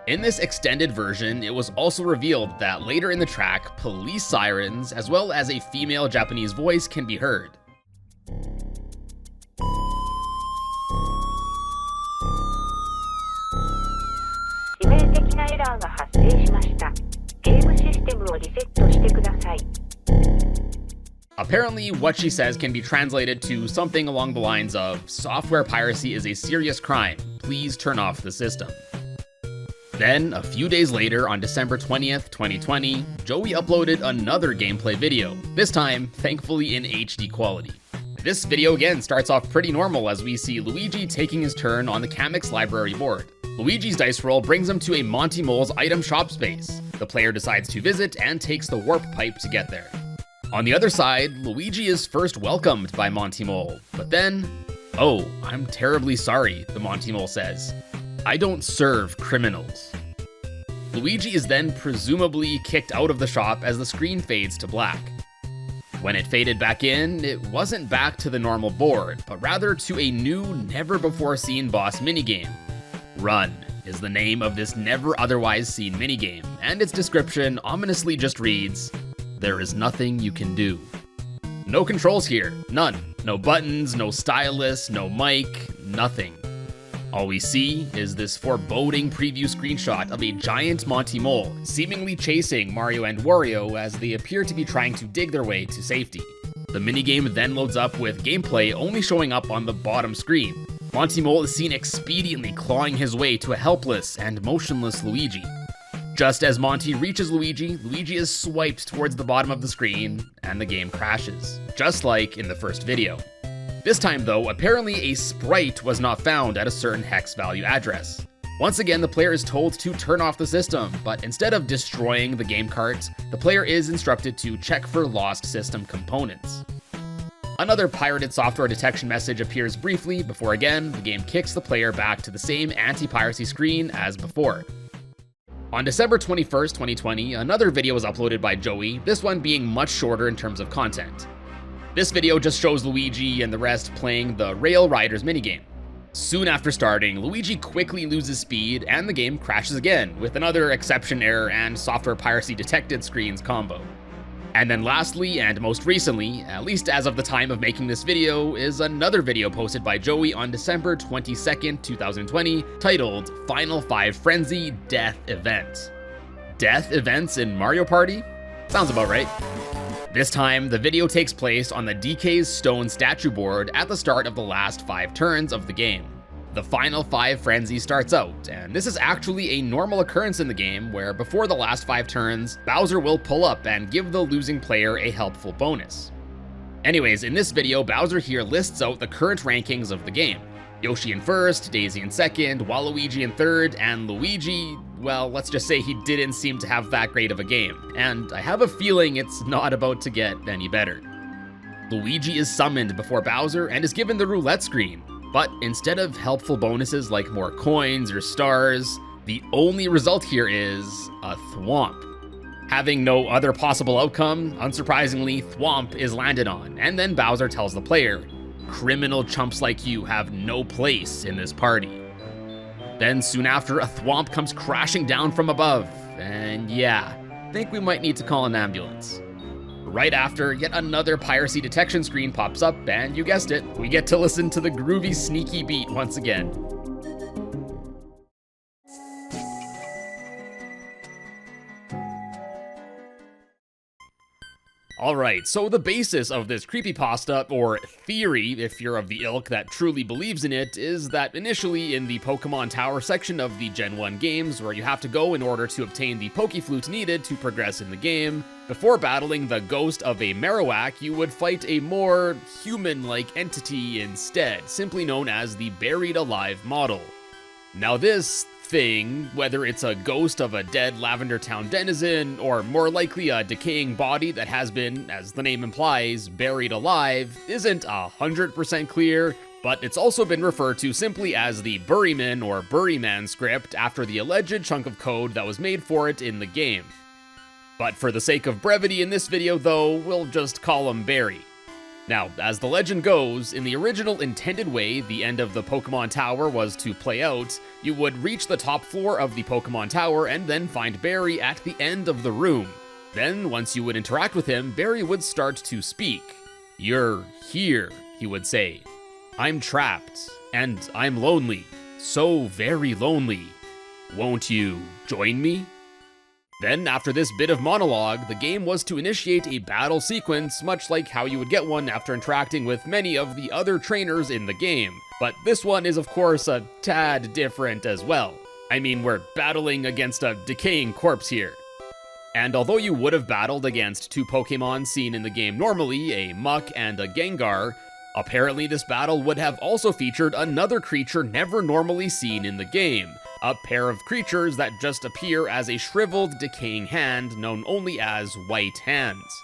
In this extended version, it was also revealed that later in the track, police sirens, as well as a female Japanese voice, can be heard. Apparently, what she says can be translated to something along the lines of, "Software piracy is a serious crime. Please turn off the system." Then, a few days later, on December 20th, 2020, Joey uploaded another gameplay video, this time, thankfully in HD quality. This video again starts off pretty normal as we see Luigi taking his turn on the Kamek's library board. Luigi's dice roll brings him to a Monty Mole's item shop space. The player decides to visit and takes the warp pipe to get there. On the other side, Luigi is first welcomed by Monty Mole, but then, "Oh, I'm terribly sorry," the Monty Mole says. "I don't serve criminals." Luigi is then presumably kicked out of the shop as the screen fades to black. When it faded back in, it wasn't back to the normal board, but rather to a new, never-before-seen boss minigame. Run is the name of this never-otherwise-seen minigame, and its description ominously just reads, "There is nothing you can do." No controls here, none. No buttons, no stylus, no mic, nothing. All we see is this foreboding preview screenshot of a giant Monty Mole seemingly chasing Mario and Wario as they appear to be trying to dig their way to safety. The minigame then loads up with gameplay only showing up on the bottom screen. Monty Mole is seen expediently clawing his way to a helpless and motionless Luigi. Just as Monty reaches Luigi, Luigi is swiped towards the bottom of the screen, and the game crashes, just like in the first video. This time though, apparently a sprite was not found at a certain hex value address. Once again, the player is told to turn off the system, but instead of destroying the game cart, the player is instructed to check for lost system components. Another pirated software detection message appears briefly before again, the game kicks the player back to the same anti-piracy screen as before. On December 21st, 2020, another video was uploaded by Joey, this one being much shorter in terms of content. This video just shows Luigi and the rest playing the Rail Riders minigame. Soon after starting, Luigi quickly loses speed and the game crashes again with another exception error and software piracy detected screens combo. And then lastly, and most recently, at least as of the time of making this video, is another video posted by Joey on December 22nd, 2020, titled Final 5 Frenzy Death Event. Death events in Mario Party? Sounds about right. This time, the video takes place on the DK's stone statue board at the start of the last 5 turns of the game. The Final 5 Frenzy starts out, and this is actually a normal occurrence in the game where before the last 5 turns, Bowser will pull up and give the losing player a helpful bonus. Anyways, in this video, Bowser here lists out the current rankings of the game. Yoshi in first, Daisy in second, Waluigi in third, and Luigi, well, let's just say he didn't seem to have that great of a game, and I have a feeling it's not about to get any better. Luigi is summoned before Bowser and is given the roulette screen, but instead of helpful bonuses like more coins or stars, the only result here is a thwomp. Having no other possible outcome, unsurprisingly, thwomp is landed on, and then Bowser tells the player, "Criminal chumps like you have no place in this party." Then soon after, a thwomp comes crashing down from above, and yeah, I think we might need to call an ambulance. right after, yet another piracy detection screen pops up, and you guessed it, we get to listen to the groovy, sneaky beat once again. Alright, so the basis of this creepypasta, or theory, if you're of the ilk that truly believes in it, is that initially in the Pokemon Tower section of the Gen 1 games, where you have to go in order to obtain the Pokeflute needed to progress in the game, before battling the ghost of a Marowak, you would fight a more human-like entity instead, simply known as the Buried Alive model. Now this thing, whether it's a ghost of a dead Lavender Town denizen, or more likely a decaying body that has been, as the name implies, buried alive, isn't 100% clear, but it's also been referred to simply as the Buryman or Buryman script after the alleged chunk of code that was made for it in the game. But for the sake of brevity in this video though, we'll just call him Barry. Now, as the legend goes, in the original intended way the end of the Pokemon Tower was to play out, you would reach the top floor of the Pokemon Tower and then find Barry at the end of the room. Then, once you would interact with him, Barry would start to speak. "You're here," he would say. "I'm trapped, and I'm lonely, so very lonely. Won't you join me?" Then, after this bit of monologue, the game was to initiate a battle sequence, much like how you would get one after interacting with many of the other trainers in the game. But this one is of course a tad different as well. I mean, we're battling against a decaying corpse here. And although you would have battled against two Pokemon seen in the game normally, a Muck and a Gengar, apparently this battle would have also featured another creature never normally seen in the game. A pair of creatures that just appear as a shriveled, decaying hand known only as White Hands.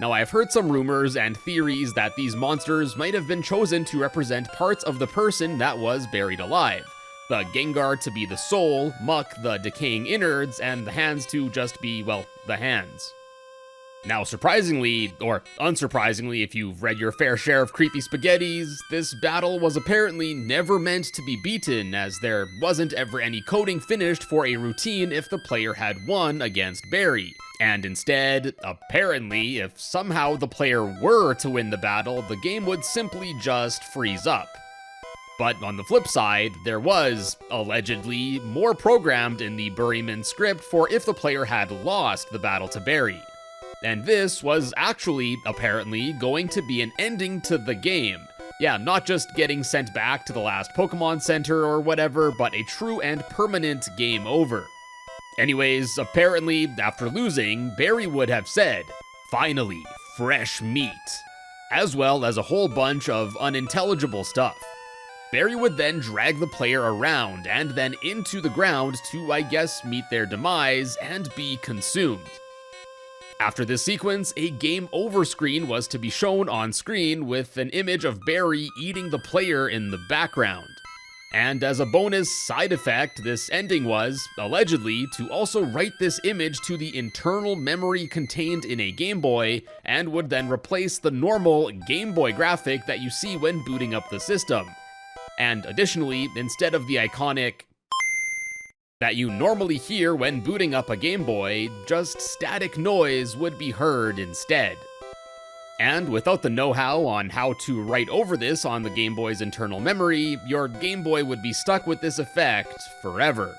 Now, I've heard some rumors and theories that these monsters might have been chosen to represent parts of the person that was buried alive. The Gengar to be the soul, Muck the decaying innards, and the hands to just be, well, the hands. Now, surprisingly, or unsurprisingly if you've read your fair share of creepy spaghettis, this battle was apparently never meant to be beaten, as there wasn't ever any coding finished for a routine if the player had won against Barry. And instead, apparently, if somehow the player were to win the battle, the game would simply just freeze up. But on the flip side, there was, allegedly, more programmed in the Buryman script for if the player had lost the battle to Barry. And this was actually, apparently, going to be an ending to the game. Yeah, not just getting sent back to the last Pokemon Center or whatever, but a true and permanent game over. Anyways, apparently, after losing, Barry would have said, "Finally, fresh meat," as well as a whole bunch of unintelligible stuff. Barry would then drag the player around and then into the ground to, I guess, meet their demise and be consumed. After this sequence, a game over screen was to be shown on screen with an image of Barry eating the player in the background. And as a bonus side effect, this ending was, allegedly, to also write this image to the internal memory contained in a Game Boy, and would then replace the normal Game Boy graphic that you see when booting up the system. And additionally, instead of the iconic that you normally hear when booting up a Game Boy, just static noise would be heard instead. And without the know-how on how to write over this on the Game Boy's internal memory, your Game Boy would be stuck with this effect forever.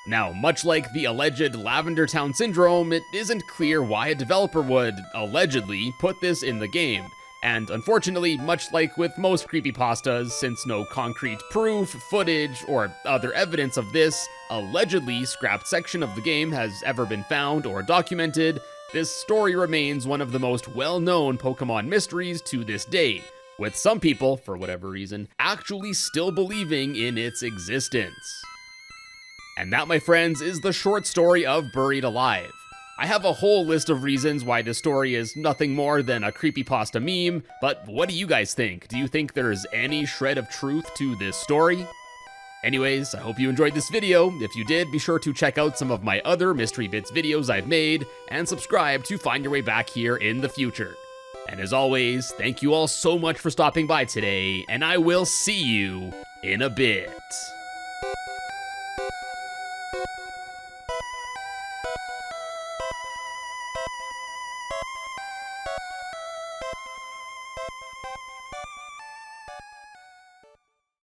Now, much like the alleged Lavender Town syndrome, it isn't clear why a developer would, allegedly, put this in the game. And unfortunately, much like with most creepypastas, since no concrete proof, footage, or other evidence of this allegedly scrapped section of the game has ever been found or documented, this story remains one of the most well-known Pokemon mysteries to this day, with some people, for whatever reason, actually still believing in its existence. And that, my friends, is the short story of Buried Alive. I have a whole list of reasons why this story is nothing more than a creepypasta meme, but what do you guys think? Do you think there's any shred of truth to this story? Anyways, I hope you enjoyed this video. If you did, be sure to check out some of my other Mystery Bits videos I've made, and subscribe to find your way back here in the future. And as always, thank you all so much for stopping by today, and I will see you in a bit.